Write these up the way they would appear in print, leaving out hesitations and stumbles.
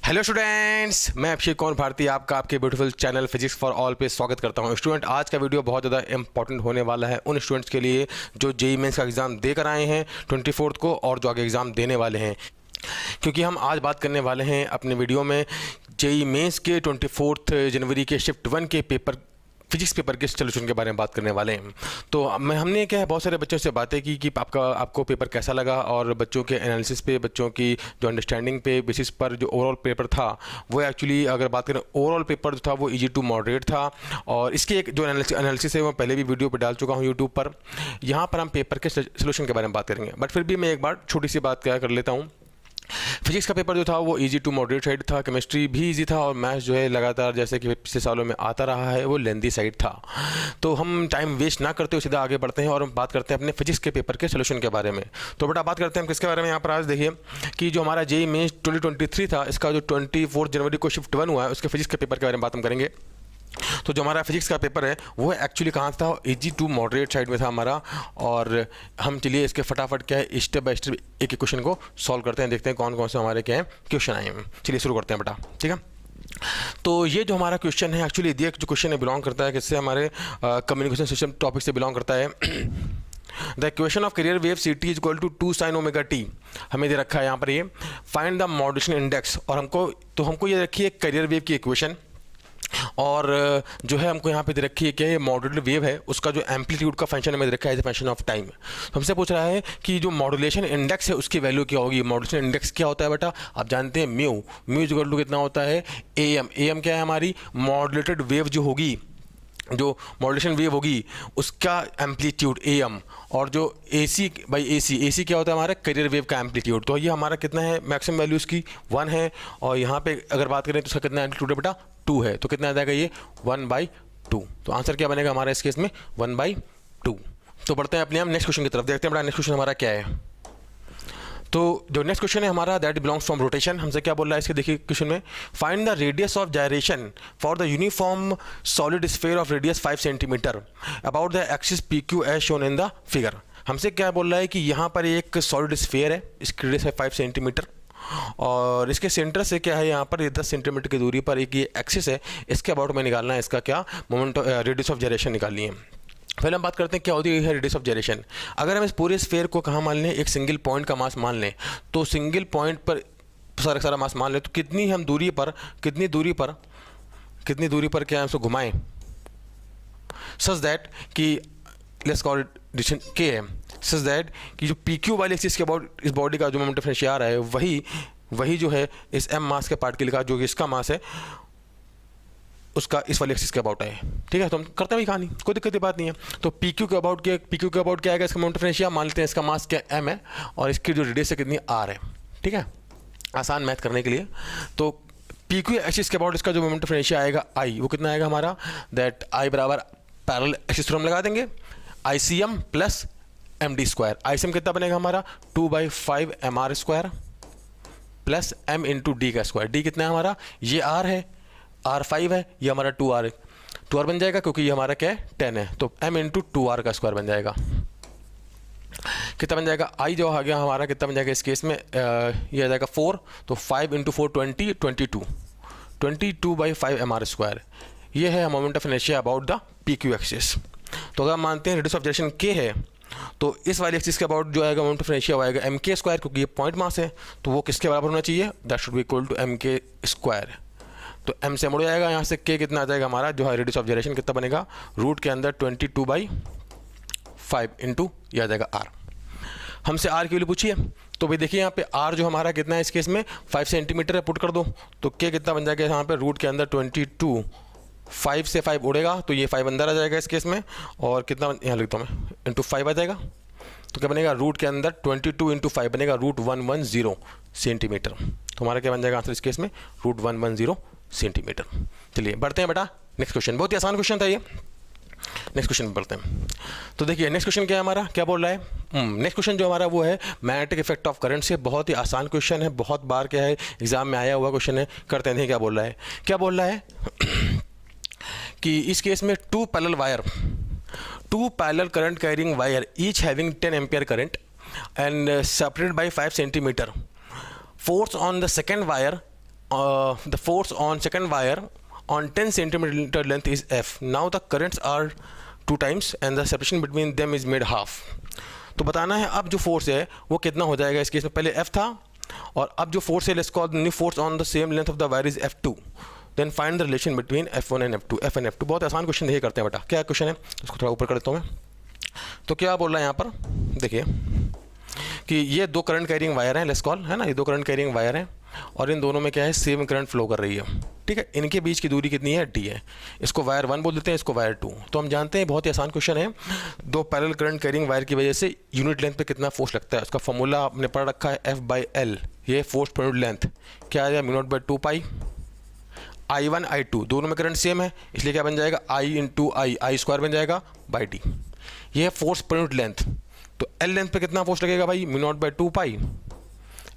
Hello students, मैं अभिषेक कौर भारती आपका आपके beautiful channel physics for all पे स्वागत करता हूं। स्टूडेंट, आज का वीडियो बहुत ज़्यादा इंपॉर्टेंट होने वाला है उन स्टूडेंट्स के लिए जो जेईई मेंस का एग्ज़ाम देकर आए हैं 24 को और जो आगे एग्ज़ाम देने वाले हैं, क्योंकि हम आज बात करने वाले हैं अपने वीडियो में जेईई मेंस के 24 जनवरी के शिफ्ट 1 के पेपर फिजिक्स पेपर के सोल्यूशन के बारे में बात करने वाले हैं। तो हमने क्या है, बहुत सारे बच्चों से बातें की कि आपको पेपर कैसा लगा, और बच्चों के एनालिसिस पे, बच्चों की जो अंडरस्टैंडिंग पे बेसिस पर जो ओवरऑल पेपर था वो एक्चुअली अगर बात करें ओवरऑल पेपर जो था वो इजी टू मॉडरेट था। और इसके एक जो एनालिसिस है वो पहले भी वीडियो पर डाल चुका हूँ यूट्यूब पर। यहाँ पर हम पेपर के सोल्यूशन के बारे में बात करेंगे, बट फिर भी मैं एक बार छोटी सी बात क्या कर लेता हूँ। फिजिक्स का पेपर जो था वो इजी टू मॉडरेट साइड था, केमिस्ट्री भी इजी था, और मैथ्स जो है लगातार जैसे कि पिछले सालों में आता रहा है वो लेंदी साइड था। तो हम टाइम वेस्ट ना करते हुए सीधा आगे बढ़ते हैं और हम बात करते हैं अपने फिजिक्स के पेपर के सोल्यूशन के बारे में। तो बेटा बात करते हैं हम किसके बारे में। यहाँ पर आज देखिए कि जो हमारा जेईई मेंस 2023 था, इसका जो 24 जनवरी को शिफ्ट 1 हुआ है उसके फिजिक्स के पेपर के बारे में बात हम करेंगे। तो जो हमारा फिजिक्स का पेपर है वो एक्चुअली कहाँ था, इजी टू मॉडरेट साइड में था हमारा। और हम चलिए इसके फटाफट क्या है स्टेप बाय स्टेप एक एक क्वेश्चन को सॉल्व करते हैं, देखते हैं कौन कौन से हमारे क्या है क्वेश्चन आए हैं। चलिए शुरू करते हैं बेटा, ठीक है। तो ये जो हमारा क्वेश्चन है एक्चुअली ये जो क्वेश्चन है बिलोंग करता है किससे, हमारे कम्युनिकेशन सिस्टम टॉपिक से बिलोंग करता है। The equation of carrier wave C T is equal to 2 sin omega T हमें दे रखा है यहाँ पर ये फाइंड द मॉड्यूलेशन इंडेक्स। और हमको ये रखी है कैरियर वेव की इक्वेशन, और जो है हमको यहाँ पे दे रखी है कि मॉड्यूलेटेड वेव है उसका जो एम्पलीट्यूड का फंक्शन हमें दे रखा है as a function of time. तो हमसे पूछ रहा है कि जो मॉड्यूलेशन इंडेक्स है उसकी वैल्यू क्या होगी। मॉड्यूलेशन इंडेक्स क्या होता है बेटा, आप जानते हैं म्यू इक्वल टू कितना होता है एम क्या है हमारी मॉड्यूलेटेड वेव जो होगी, जो मॉड्यूलेशन वेव होगी उसका एम्पलीट्यूड एम, और जो एसी बाई एसी क्या होता है हमारा कैरियर वेव का एम्पलीट्यूड। तो ये हमारा कितना है, मैक्सिमम वैल्यू इसकी 1 है, और यहाँ पे अगर बात करें तो उसका कितना एम्पलीट्यूड है बेटा 2 है। तो कितना आ जाएगा ये 1/2। तो आंसर क्या बनेगा हमारा इस केस में 1/2। तो बढ़ते हैं अपने हम नेक्स्ट क्वेश्चन की तरफ, देखते हैं बेटा नेक्स्ट क्वेश्चन हमारा क्या है। तो जो नेक्स्ट क्वेश्चन है हमारा दैट बिलोंग्स फ्रॉम रोटेशन। हमसे क्या बोल रहा है इसके, देखिए क्वेश्चन में find the radius of gyration for the uniform solid sphere of radius 5 centimetre about the axis P Q as shown in the figure. हमसे क्या बोल रहा है कि यहाँ पर एक सॉलिड स्फीयर है, इसकी रेडियस है 5 सेंटीमीटर, और इसके सेंटर से क्या है यहाँ पर 10 सेंटीमीटर की दूरी पर एक ये एक्सिस है, इसके अबाउट में निकालना है इसका क्या मोमेंट रेडियस ऑफ जायरेशन निकालनी है। पहले हम बात करते हैं क्या होती है रेडियस ऑफ जायरेशन। अगर हम इस पूरे स्फीयर को कहाँ मान लें, एक सिंगल पॉइंट का मास मान लें, तो सिंगल पॉइंट पर सारा मास मान लें, तो कितनी दूरी पर क्या हम उसको घुमाएं सच दैट कि लेट्स कॉल इट डिस्टेंस के है, सच दैट कि जो पी क्यू वाले एक्सिस के अबाउट इस बॉडी का जो मोमेंट ऑफ इनर्शिया आ रहा है वही जो है इस एम मास के पार्टिकल का जो इसका मास है उसका इस वाले एक्सिस के अबाउट है, ठीक है। तो हम करते हैं कहानी, कोई दिक्कत की बात नहीं है। तो पी क्यू के अबाउट क्या आएगा, इसका मोमेंट ऑफ इनर्शिया मान लेते हैं, इसका मास क्या एम है और इसकी जो रेडियस है कितनी आर है, ठीक है, आसान मैथ करने के लिए। तो पी क्यू एक्सिस के अबाउट इसका जो मोमेंट ऑफ इनर्शिया आएगा आई, वो कितना आएगा हमारा दैट आई बराबर पैरेलल एक्सिस थ्योरम लगा देंगे I C M plus M D square. I C M कितना बनेगा हमारा 2/5 M R square plus M into D का स्क्वायर। डी कितना है हमारा, ये आर है, आर 5 है, ये हमारा 2R है, 2R बन जाएगा क्योंकि ये हमारा क्या है 10 है, तो m इंटू 2R का स्क्वायर बन जाएगा। कितना बन जाएगा, आई जो आ गया हमारा कितना बन जाएगा इस केस में ये आ जाएगा 4, तो 5 इंटू 4 20 22/5 एम आर स्क्वायर। ये है moment of inertia about the P Q axis. तो अगर हम मानते हैं रेडियस ऑफ जायरेशन के है, तो इस वाले एक्सिस के अबाउट जो आएगा मोमेंट ऑफ इनर्शिया आएगा एम के स्क्वायर, क्योंकि ये पॉइंट मास है तो वो किसके बराबर होना चाहिए, that should be equal to M K square. तो m से मुड़ जाएगा, यहाँ से k कितना आ जाएगा हमारा जो है रेडियस ऑफ जायरेशन कितना बनेगा रूट के अंदर 22/5 इंटू ये आ जाएगा r। हमसे r की वैल्यू पूछिए, तो भाई देखिए यहाँ पे r जो हमारा कितना है इस केस में 5 सेंटीमीटर है, पुट कर दो, तो k कितना बन जाएगा यहाँ पे रूट के अंदर 22, 5 से 5 उड़ेगा तो ये 5 अंदर आ जाएगा इस केस में, और कितना यहाँ लिखता हूँ मैं इंटू 5 आ जाएगा, तो क्या बनेगा रूट के अंदर 22 इंटू 5 बनेगा रूट 110 सेंटीमीटर। तो हमारा क्या बन जाएगा आंसर इस केस में रूट 110 सेंटीमीटर। चलिए बढ़ते हैं बेटा नेक्स्ट क्वेश्चन, बहुत ही आसान क्वेश्चन था ये। नेक्स्ट क्वेश्चन में बढ़ते हैं। तो देखिए नेक्स्ट क्वेश्चन क्या है हमारा, क्या बोल रहा है, नेक्स्ट क्वेश्चन जो हमारा वो है मैग्नेटिक इफेक्ट ऑफ करंट से। बहुत ही आसान क्वेश्चन है, बहुत बार क्या है एग्जाम में आया हुआ क्वेश्चन है। करते हैं क्या बोल रहा है कि इस केस में two parallel current carrying wire each having 10 ampere current and separated by 5 centimetre, force on the second wire the force on second wire on 10 centimeter length is F. Now the currents are 2 times and the separation between them is made half. तो बताना है अब जो force है वो कितना हो जाएगा। इस केस में पहले F था और अब जो फोर्स है let's call the new force on the same length of the wire is F2. Then find the relation between F1 and F2. F and F2 बहुत आसान क्वेश्चन ये करते हैं बेटा। क्या क्वेश्चन है इसको थोड़ा ऊपर कर देता हूँ मैं। तो क्या बोल रहा है यहाँ पर देखिए कि ये दो करंट कैरिंग वायर हैं, लेट्स कॉल है ना, ये दो करंट कैरिंग वायर हैं और इन दोनों में क्या है सेम करंट फ्लो कर रही है। ठीक है, इनके बीच की दूरी कितनी है डी है। इसको वायर 1 बोल देते हैं, इसको वायर 2। तो हम जानते हैं बहुत ही आसान क्वेश्चन है, दो पैरेलल करंट कैरिंग वायर की वजह से यूनिट लेंथ पे कितना फोर्स लगता है उसका फॉर्मूला आपने पढ़ रखा है F/L। ये फोर्स पर यूनिट लेंथ क्या आ जाएगा μ0/2 पाई। I1 I2 दोनों में करंट सेम है इसलिए क्या बन जाएगा I इंटू आई स्क्वायर बन जाएगा बाई डी। ये है फोर्स पर यूनिट लेंथ। तो एल लेंथ पे कितना फोर्स लगेगा भाई μ0/2 pi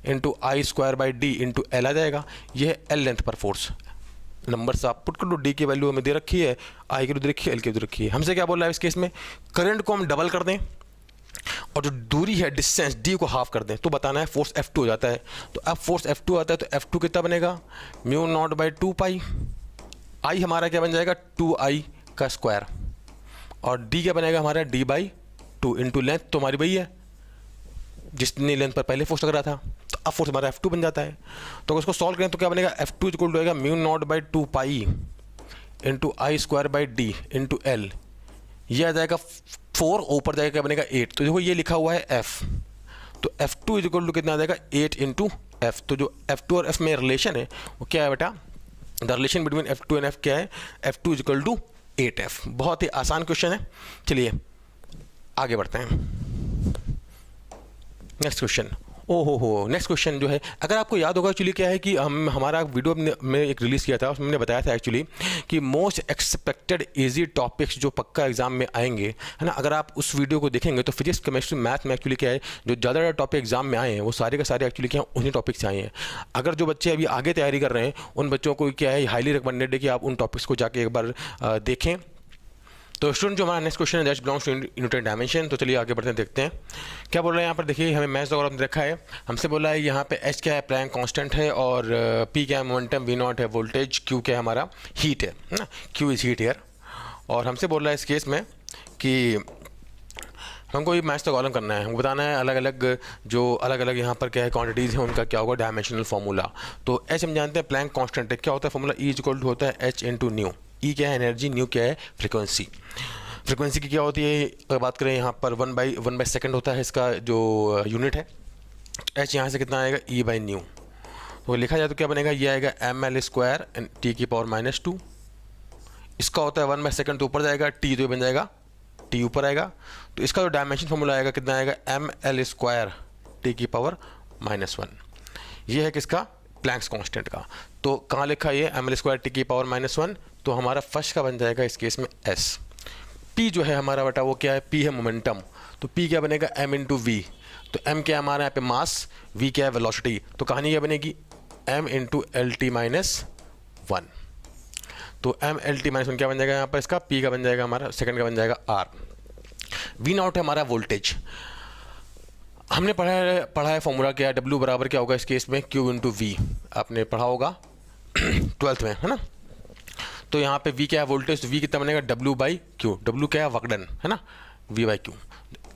into I square by D into L आ जाएगा। ये है एल लेंथ पर फोर्स। नंबर से आप पुट कर लो, डी की वैल्यू हमें दे रखी है, आई की दे रखी है, एल की दे रखी है। हमसे क्या बोल रहा है इस केस में करंट को हम डबल कर दें और जो दूरी है डिस्टेंस डी को हाफ कर दें तो बताना है फोर्स F2 हो जाता है। तो अब फोर्स F2 आता है तो F2 कितना बनेगा μ0/2 पाई। आई हमारा क्या बन जाएगा 2i का स्क्वायर और डी क्या बनेगा हमारा d/2 इंटू लेंथ तो हमारी वही है जितनी लेंथ पर पहले फोर्स लग रहा था। तो अब फोर्स हमारा F2 बन जाता है। तो उसको सॉल्व करें तो क्या बनेगा F2 इक्वल टू होगा μ0/2 pi into I square by D into L. ये आ जाएगा 4, ऊपर जाएगा क्या बनेगा 8। तो देखो ये लिखा हुआ है F, तो F2 इक्वल टू कितना आ जाएगा 8 इंटू F। तो जो F2 और F में रिलेशन है वो क्या है बेटा, the relation between F2 and F क्या है F2 इक्वल टू 8F। बहुत ही आसान क्वेश्चन है। चलिए आगे बढ़ते हैं। नेक्स्ट क्वेश्चन, ओहो नेक्स्ट क्वेश्चन जो है अगर आपको याद होगा एक्चुअली क्या है कि हमारा वीडियो में एक रिलीज़ किया था उसमें मैंने बताया था एक्चुअली कि मोस्ट एक्सपेक्टेड इजी टॉपिक्स जो पक्का एग्जाम में आएंगे है ना। अगर आप उस वीडियो को देखेंगे तो फिजिक्स केमिस्ट्री मैथ में एक्चुअली क्या है जो ज़्यादा टॉपिक एग्जाम में आए हैं वो सारे के सारे एक्चुअली क्या उन्हीं टॉपिक से आए हैं। अगर जो बच्चे अभी आगे तैयारी कर रहे हैं उन बच्चों को क्या है हाईली रिकमेंडेड है कि आप उन टॉपिक्स को जाके एक बार देखें। तो स्टूडेंट जो हमारा नेक्स्ट क्वेश्चन है that belongs to unit and dimension. तो चलिए आगे बढ़ते हैं, देखते हैं क्या बोल रहे हैं यहाँ पर। देखिए हमें मैथ्स वगैरह रखा है, हमसे बोला है यहाँ पे H क्या है प्लैंक कांस्टेंट है और P क्या है मोमेंटम, V0 है वोल्टेज, Q क्या है हमारा हीट है ना, Q इज हीट एयर। और हमसे बोल रहा है इस केस में कि हमको ये मैथ्स का कॉलम करना है, हमको बताना है अलग अलग जो अलग अलग यहाँ पर क्या है क्वांटिटीज़ हैं उनका क्या होगा डायमेंशनल फार्मूला। तो H हम जानते हैं प्लैंक कांस्टेंट है, क्या होता है फार्मूला E इक्वल टू होता है H इंटू न्यू। ई क्या है एनर्जी, न्यू क्या है फ्रिक्वेंसी। फ्रिक्वेंसी की क्या होती है अगर बात करें यहाँ पर 1/1 सेकेंड होता है इसका जो यूनिट है। एच यहाँ से कितना आएगा E/न्यू। तो लिखा जाए तो क्या बनेगा ये आएगा ml² T⁻²। इसका होता है 1/सेकेंड तो ऊपर जाएगा, T तो बन जाएगा T ऊपर आएगा। तो इसका जो डायमेंशन फार्मूला आएगा कितना आएगा ml² T⁻⁻1। ये है किसका प्लैंक्स कांस्टेंट का। तो कहाँ लिखा ये ml² T⁻⁻1। तो हमारा फर्स्ट का बन जाएगा इस केस में S। P जो है हमारा बेटा वो क्या है P है मोमेंटम। तो P क्या बनेगा m इंटू वी। तो m क्या है हमारा यहाँ पे मास, v क्या है वेलोसिटी। तो कहानी क्या बनेगी m इंटू LT-1। तो m LT-1 क्या बन जाएगा यहाँ पर इसका P का बन जाएगा हमारा सेकंड का बन जाएगा R। V0 है हमारा वोल्टेज। हमने पढ़ा है फॉर्मूला क्या है W बराबर क्या होगा इस केस में Q इंटू वी, आपने पढ़ा होगा 12th में है ना। तो यहाँ पे V क्या है वोल्टेज, तो V कितना बनेगा W/Q। W क्या है वकडन है ना, V/Q।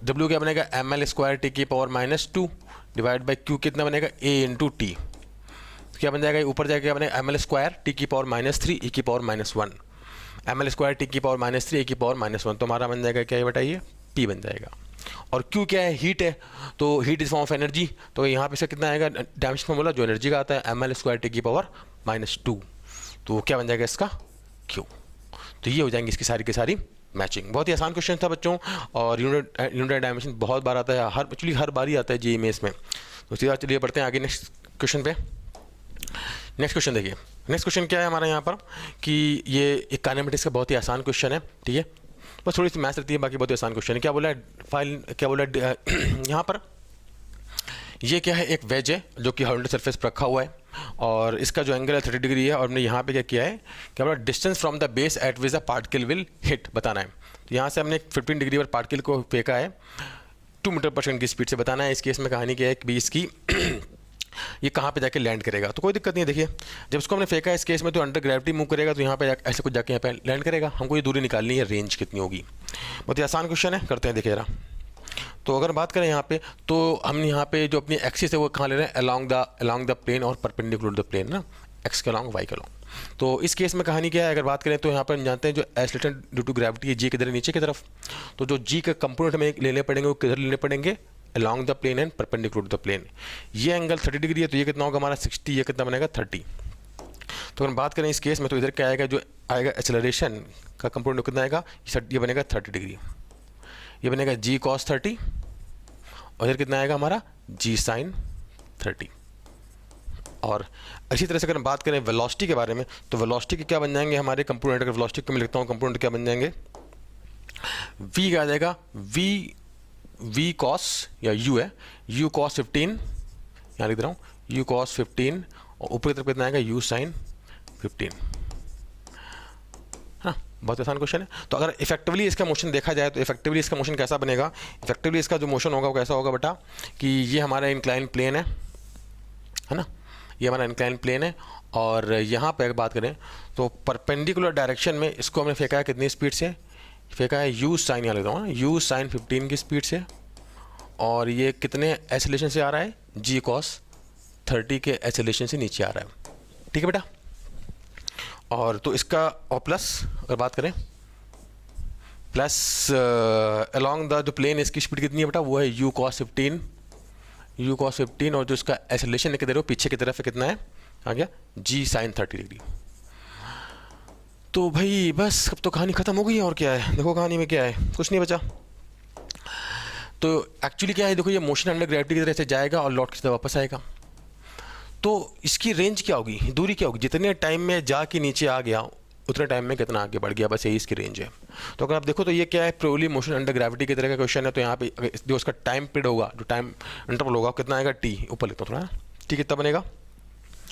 W क्या बनेगा ml² T⁻⁻2 divide by Q कितना बनेगा A इंटू टी। क्या बन जाएगा ऊपर जाएगा क्या बनेगा ml² T⁻³ E⁻⁻1। ml² T⁻³ E⁻⁻1 तो हमारा बन जाएगा क्या बताइए P बन जाएगा। और Q क्या है हीट है, तो heat is form of energy. तो यहाँ पे इसका कितना आएगा डायमेंशन फॉर्मूला जो एनर्जी का आता है ml² T⁻⁻2। तो क्या बन जाएगा इसका Q। तो ये हो जाएंगी इसकी सारी की सारी मैचिंग। बहुत ही आसान क्वेश्चन था बच्चों और यूनिट डायमेंशन बहुत बार आता है, एक्चुअली हर बार ही आता है जेईई मेंस में। तो सीधा चलिए बढ़ते हैं आगे नेक्स्ट क्वेश्चन पे। नेक्स्ट क्वेश्चन देखिए, नेक्स्ट क्वेश्चन क्या है हमारा यहाँ पर कि ये एक काइनेमेटिक्स का बहुत ही आसान क्वेश्चन है। ठीक है, बस थोड़ी सी मैथ्स रहती है, बाकी बहुत ही आसान क्वेश्चन है। क्या बोला है फाइल, क्या बोला है यहाँ पर ये क्या है एक वेज है जो कि हॉरिजॉन्टल सरफेस पर रखा हुआ है और इसका जो एंगल है 30 डिग्री है। और हमने यहाँ पे क्या किया है क्या बोला distance from the base eight which the particle will hit बताना है। तो यहाँ से हमने 15 डिग्री पर पार्टिकल को फेंका है 2 मीटर पर सेकंड की स्पीड से बताना है। इस केस में कहानी क्या है कि इसकी ये कहाँ पे जाके लैंड करेगा। तो कोई दिक्कत नहीं है, देखिए जब इसको हमने फेंका है इस केस में तो अंडर ग्रेविटी मूव करेगा, तो यहाँ पे ऐसे कुछ जाके यहाँ पे लैंड करेगा। हमको ये दूरी निकालनी है, रेंज कितनी होगी। बहुत ही आसान क्वेश्चन है, करते हैं देखिए जरा। तो अगर बात करें यहाँ पे, तो हम यहाँ पे जो अपनी एक्सिस है वो कहाँ ले रहे हैं, अलॉन्ग द प्लेन और परपेंडिकुलर द प्लेन ना, एक्स के अलॉन्ग वाई के अलॉन्ग। तो इस केस में कहानी क्या है, अगर बात करें तो यहाँ पर हम जानते हैं जो एक्सीलरेशन ड्यू टू ग्रेविटी है जी किधर है, नीचे की तरफ। तो जो जी का कंपोनेंट हमें लेने पड़ेंगे वो किधर लेने पड़ेंगे, along the plane and perpendicular the plane. ये एंगल 30 डिग्री है, तो ये कितना होगा हमारा 60, ये कितना बनेगा 30। तो अगर बात करें इस केस में तो इधर क्या आएगा, जो आएगा एक्सेलरेशन का कंपोनेंट कितना आएगा, ये बनेगा 30 डिग्री, ये बनेगा जी कॉस 30, और इधर कितना आएगा हमारा जी साइन 30। और इसी तरह से अगर हम बात करें वेलोसिटी के बारे में, तो वेलोसिटी के क्या बन जाएंगे हमारे कंपोनेंट, अगर वेलोसिटी को मैं लिखता हूँ कंपोनेंट क्या बन जाएंगे, v क्या आ जाएगा, v cos या u है, u cos 15, यहाँ लिख रहा हूँ u cos 15, और ऊपर की तरफ कितना आएगा u sin 15। हाँ, बहुत आसान क्वेश्चन है। तो अगर इफेक्टिवली इसका मोशन देखा जाए तो इफेक्टिवली इसका मोशन कैसा बनेगा, इफेक्टिवली इसका जो मोशन होगा वो कैसा होगा बेटा, कि ये हमारा इंक्लाइन प्लेन है ना, ये हमारा इंक्लाइन प्लेन है, और यहाँ पे अगर बात करें तो परपेंडिकुलर डायरेक्शन में इसको हमने फेंका है कितनी स्पीड से, फेंका है u साइन, यहाँ लेता हूँ u साइन 15 की स्पीड से, और ये कितने एक्सेलरेशन से आ रहा है, g cos 30 के एक्सेलरेशन से नीचे आ रहा है। ठीक है बेटा, और तो इसका और प्लस अगर बात करें प्लस अलॉन्ग द जो प्लेन इसकी स्पीड कितनी है बेटा, वो है u cos 15, और जो इसका एक्सेलरेशन है किधर है, पीछे की तरफ है, कितना है आ गया g साइन 30 डिग्री। तो भाई बस अब तो कहानी ख़त्म हो गई है, और क्या है, देखो कहानी में क्या है, कुछ नहीं बचा। तो एक्चुअली क्या है, देखो ये मोशन अंडर ग्रेविटी की तरह से जाएगा और लौट के सीधा वापस आएगा। तो इसकी रेंज क्या होगी, दूरी क्या होगी, जितने टाइम में जाके नीचे आ गया उतने टाइम में कितना आगे बढ़ गया, बस यही इसकी रेंज है। तो अगर आप देखो तो ये क्या है, प्योरली मोशन अंडर ग्रेविटी की तरह का क्वेश्चन है। तो यहाँ पे जो उसका टाइम पीरियड होगा, जो टाइम इंटरवल होगा कितना आएगा, टी, ऊपर लिखता हूँ थोड़ा, टी कितना बनेगा,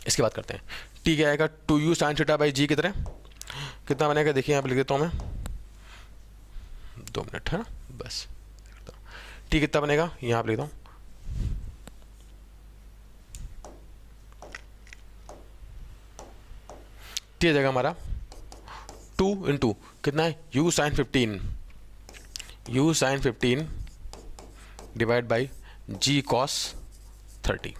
इसकी बात करते हैं। टी क्या आएगा, 2u sin थीटा बाई जी की तरह कितना बनेगा, देखिए यहाँ पे लिख देता हूँ मैं, 2 मिनट है ना बस। टी कितना बनेगा, यहाँ पे लिखता हूँ, टी आ जाएगा हमारा 2 इंटू कितना है, u sin 15 divide by g cos 30।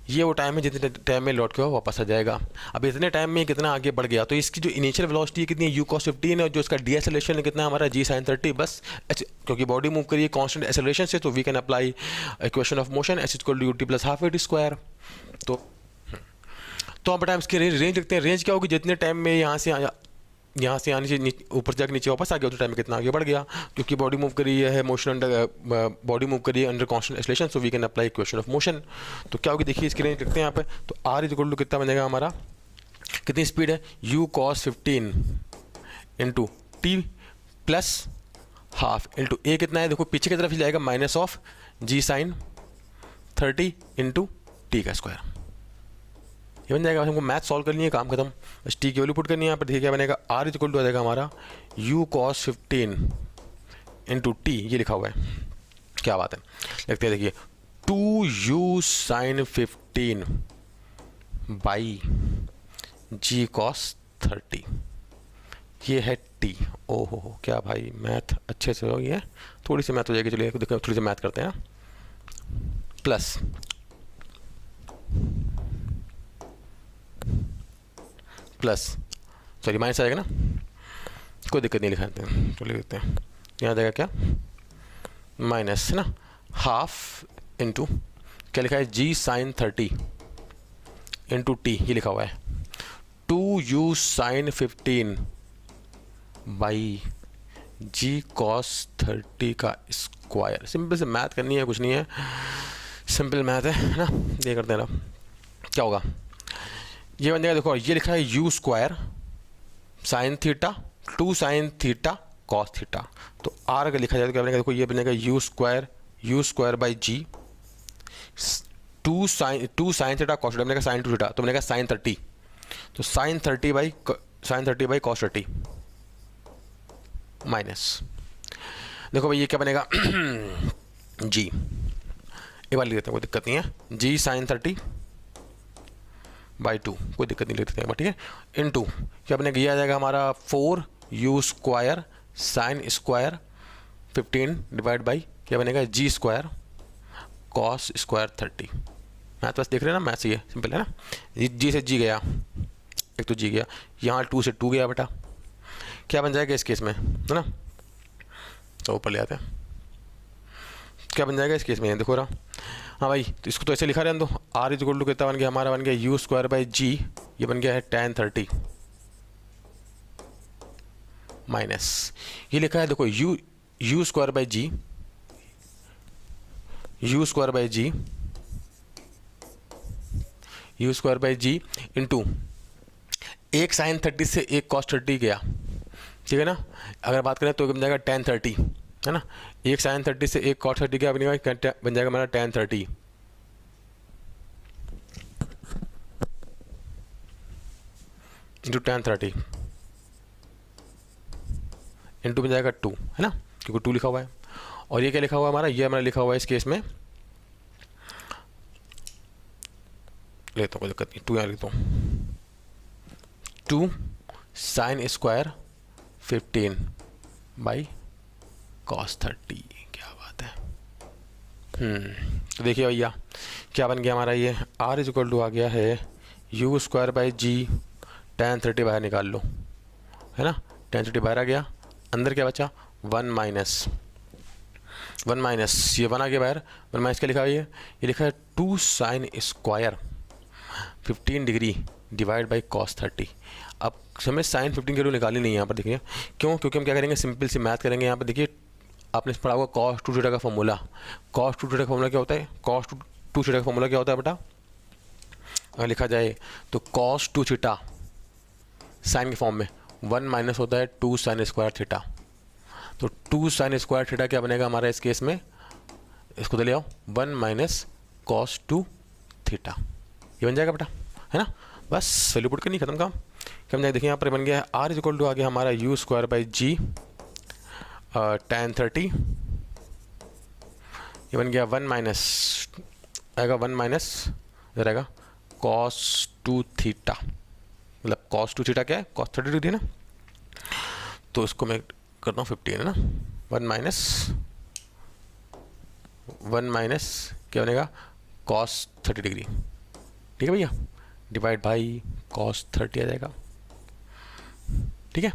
ये वो टाइम है जितने टाइम में लौट के वापस आ जाएगा। अब इतने टाइम में कितना आगे बढ़ गया, तो इसकी जो इनिशियल वेलोसिटी है कितनी है, u cos 15 है, और जो इसका डी एक्सेलरेशन है कितना है हमारा, g sin 30। बस क्योंकि बॉडी मूव करिए कांस्टेंट एक्सेलरेशन से, तो we can apply equation of motion s equal to ut plus half at square. तो अब बेटा इसकी रेंज लिखते हैं। रेंज क्या होगी, जितने टाइम में यहाँ से आने से ऊपर जाकर नीचे वापस आ गया उस टाइम में कितना आगे बढ़ गया, क्योंकि बॉडी मूव करी है, मोशन अंडर बॉडी मूव करी है under constant acceleration, so we can apply equation of motion. तो क्या होगी, देखिए इसकी रेंज लिखते हैं यहाँ पे। तो r इक्वल टू कितना बनेगा हमारा, कितनी स्पीड है, u cos 15 into T plus half into A कितना है, देखो पीछे की तरफ ही जाएगा, minus of g sine 30 into T का स्क्वायर। ये बन जाएगा, हमको मैथ सॉल्व करनी है, काम खत्म, बस टी की वैल्यू पुट करनी है यहाँ पर। देखिए क्या बनेगा, r इक्वल टू आ जाएगा हमारा u cos 15 इंटू टी, ये लिखा हुआ है, क्या बात है, लिखते हैं देखिए 2u sin 15 by g cos 30, ये है t। ओहो क्या भाई मैथ अच्छे से हो गई है, थोड़ी सी मैथ हो जाएगी, चलिए देखो थोड़ी सी मैथ करते हैं। प्लस सॉरी माइनस आएगा ना, कोई दिक्कत नहीं, लिखाते हैं तो लिख देते हैं, यहाँ जाएगा क्या, माइनस है ना, हाफ इंटू क्या लिखा है, g साइन 30 इंटू टी, ये लिखा हुआ है 2u sin 15 by g cos 30 का स्क्वायर। सिंपल से मैथ करनी है, कुछ नहीं है, सिंपल मैथ है ना, ये करते हैं ना, क्या होगा, ये बन जाएगा, देखो ये लिखा है u square sine theta 2 sine theta cos theta. तो r अगर लिखा जाए तो क्या बनेगा, देखो ये बनेगा u square by G 2 sine theta cos theta बनेगा साइन 2 थीटा, तो बनेगा साइन 30, तो साइन 30 बाई कॉस 30 माइनस, देखो भाई ये क्या बनेगा g एक बार लिख देते हैं, कोई दिक्कत नहीं है, जी साइन 30 बाई 2, कोई दिक्कत नहीं, लिख देते हैं ठीक है। इनटू क्या बनेगा, ये आ जाएगा हमारा 4 you square sine square 15 divide by क्या बनेगा जी स्क्वायर कॉस स्क्वायर 30। मैथ बस देख रहे हैं ना, मैथ ये सिंपल है ना, जी से जी गया, एक तो जी गया, यहाँ 2 से 2 गया बेटा, क्या बन जाएगा इस केस में, है ना, तो ऊपर ले आते हैं, क्या बन जाएगा इस केस में, देखो रहा, हाँ भाई, तो इसको तो ऐसे लिखा रहने दो, आर इज इक्वल टू कितना बन गया हमारा, बन गया यू स्क्वायर बाई जी, ये बन गया है tan 30 माइनस ये लिखा है देखो U square by ji, you square by ji, you square by G into एक साइन 30 से एक कॉस 30 गया, ठीक है ना, अगर बात करें तो बन जाएगा tan 30, है ना, एक साइन 30 से एक कॉस 30 क्या बन जाएगा हमारा tan 30 इंटू tan 30 इंटू बन जाएगा 2, है ना, क्योंकि 2 लिखा हुआ है, और ये क्या लिखा हुआ है हमारा, ये हमारा लिखा हुआ है इस केस में, लेता हूँ कोई दिक्कत नहीं, 2 यहाँ लिखता हूँ, 2 साइन स्क्वायर 15 बाई कॉस 30, क्या बात है। तो देखिए भैया क्या बन गया हमारा, ये आर इज इक्वल टू आ गया है U square by G tan 30 बाहर निकाल लो, है ना, tan 30 बाहर आ गया, अंदर क्या बचा 1 माइनस ये 1 आ गया बाहर, 1 माइनस क्या लिखा है, ये लिखा है 2 sine square 15 degree divide by cos 30। अब हमें साइन 15 की वैल्यू निकालनी नहीं है यहाँ पर, देखिए क्यों, क्योंकि हम क्या करेंगे, सिंपल सी मैथ करेंगे यहाँ पर। देखिए आपने पढ़ा होगा कॉस 2 थीटा का फॉर्मूला, कॉस 2 थीटा का फॉर्मूला क्या होता है, कॉस 2 थीटा का फॉर्मूला क्या होता है बेटा, अगर लिखा जाए तो कॉस 2 थीटा साइन के फॉर्म में 1 माइनस होता है 2 साइन स्क्वायर थीटा, तो 2 साइन स्क्वायर थीटा क्या बनेगा हमारा इस केस में, इसको तो ले आओ 1 माइनस कॉस 2 थीटा, ये बन जाएगा बेटा, है ना, बस वैल्यू पुट करनी, खत्म काम, क्या बन जाएगा, देखिए यहाँ पर बन गया है आर इज इक्वल टू आ गया हमारा U square by G tan 30, ये बन गया 1 माइनस आएगा 1 माइनस इधर आएगा कॉस 2 थीटा, मतलब कॉस 2 थीटा क्या है, कॉस 30 डिग्री ना, तो इसको मैं करता हूँ 15, है ना, 1 माइनस क्या बनेगा कॉस 30 डिग्री, ठीक है भैया, डिवाइड बाई कॉस 30 आ जाएगा, ठीक है,